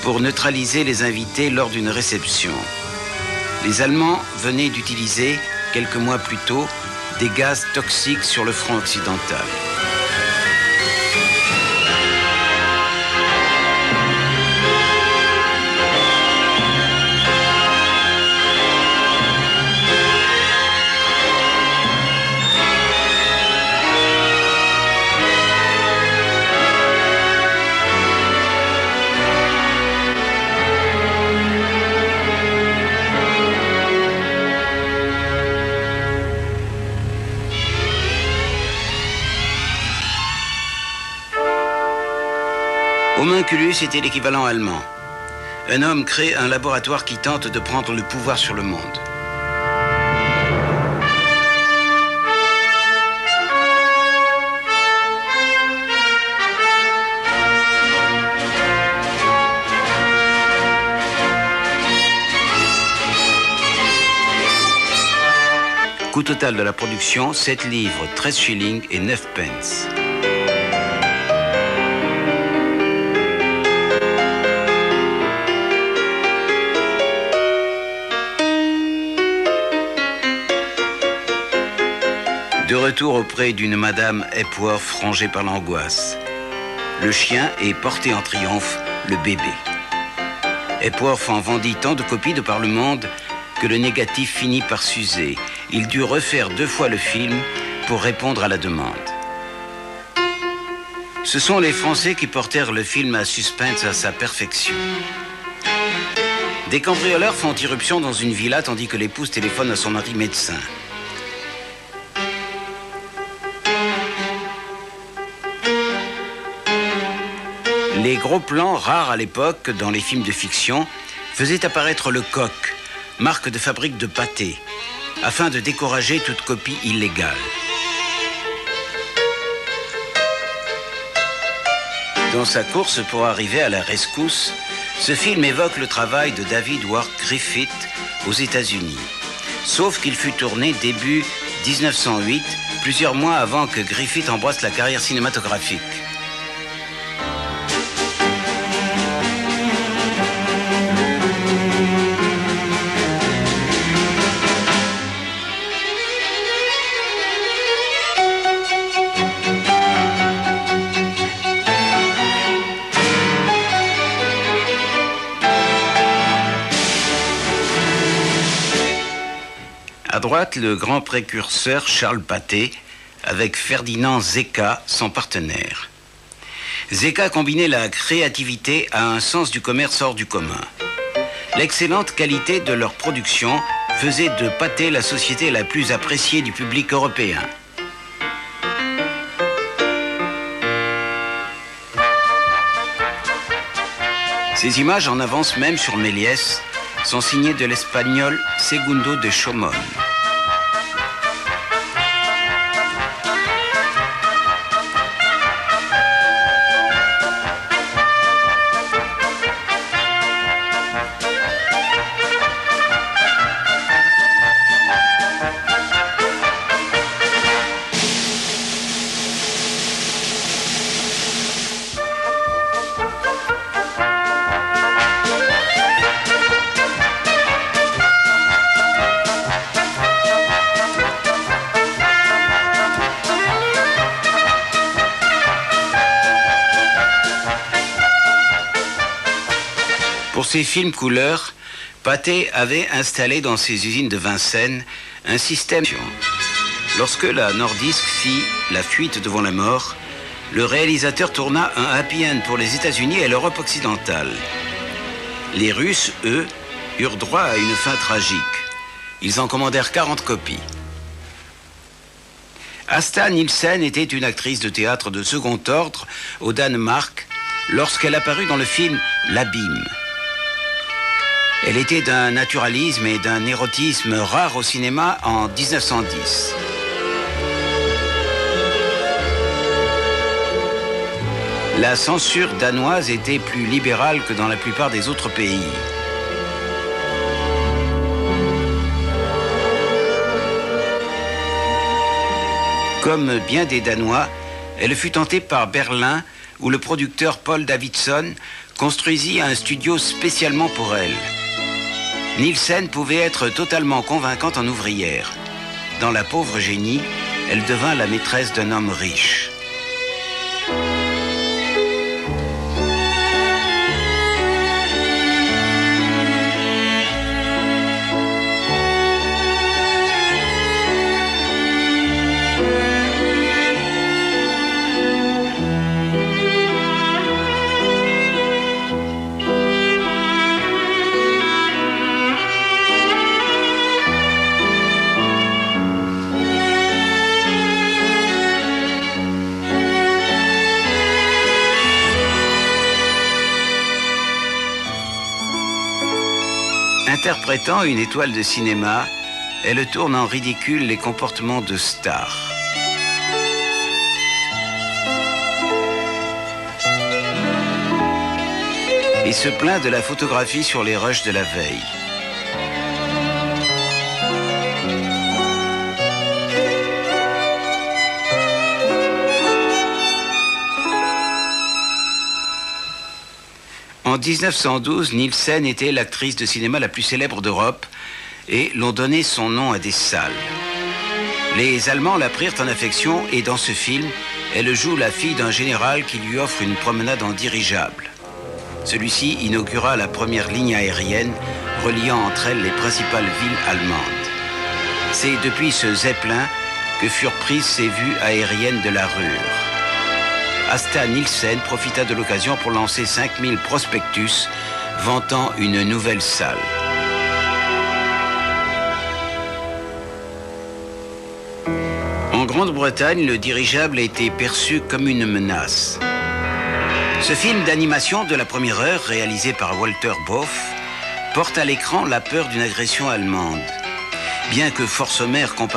pour neutraliser les invités lors d'une réception. Les Allemands venaient d'utiliser, quelques mois plus tôt, des gaz toxiques sur le front occidental. Homunculus était l'équivalent allemand. Un homme crée un laboratoire qui tente de prendre le pouvoir sur le monde. Coût total de la production, 7 livres, 13 shillings et 9 pence. De retour auprès d'une Madame Epworth rongée par l'angoisse. Le chien est porté en triomphe, le bébé. Epworth en vendit tant de copies de par le monde que le négatif finit par s'user. Il dut refaire 2 fois le film pour répondre à la demande. Ce sont les Français qui portèrent le film à suspense à sa perfection. Des cambrioleurs font irruption dans une villa tandis que l'épouse téléphone à son mari médecin. Les gros plans, rares à l'époque dans les films de fiction, faisaient apparaître le coq, marque de fabrique de pâté, afin de décourager toute copie illégale. Dans sa course pour arriver à la rescousse, ce film évoque le travail de David Wark Griffith aux États-Unis. Sauf qu'il fut tourné début 1908, plusieurs mois avant que Griffith embrasse la carrière cinématographique. À droite, le grand précurseur Charles Pathé, avec Ferdinand Zecca, son partenaire. Zecca combinait la créativité à un sens du commerce hors du commun. L'excellente qualité de leur production faisait de Pathé la société la plus appréciée du public européen. Ces images, en avance même sur Méliès, sont signées de l'espagnol Segundo de Chomón. Pour ses films couleurs, Pathé avait installé dans ses usines de Vincennes un système. Lorsque la Nordisk fit La fuite devant la mort, le réalisateur tourna un happy end pour les États-Unis et l'Europe occidentale. Les Russes, eux, eurent droit à une fin tragique. Ils en commandèrent 40 copies. Asta Nielsen était une actrice de théâtre de second ordre au Danemark lorsqu'elle apparut dans le film L'Abîme. Elle était d'un naturalisme et d'un érotisme rares au cinéma en 1910. La censure danoise était plus libérale que dans la plupart des autres pays. Comme bien des Danois, elle fut tentée par Berlin, où le producteur Paul Davidson construisit un studio spécialement pour elle. Nielsen pouvait être totalement convaincante en ouvrière. Dans La pauvre génie, elle devint la maîtresse d'un homme riche. Interprétant une étoile de cinéma, elle tourne en ridicule les comportements de stars. Et se plaint de la photographie sur les rushs de la veille. En 1912, Nielsen était l'actrice de cinéma la plus célèbre d'Europe et l'on donnait son nom à des salles. Les Allemands la prirent en affection et dans ce film, elle joue la fille d'un général qui lui offre une promenade en dirigeable. Celui-ci inaugura la première ligne aérienne reliant entre elles les principales villes allemandes. C'est depuis ce Zeppelin que furent prises ces vues aériennes de la Ruhr. Asta Nielsen profita de l'occasion pour lancer 5000 prospectus vantant une nouvelle salle. En Grande-Bretagne, le dirigeable a été perçu comme une menace. Ce film d'animation de la première heure, réalisé par Walter Boff, porte à l'écran la peur d'une agression allemande. Bien que fort sommaire comparé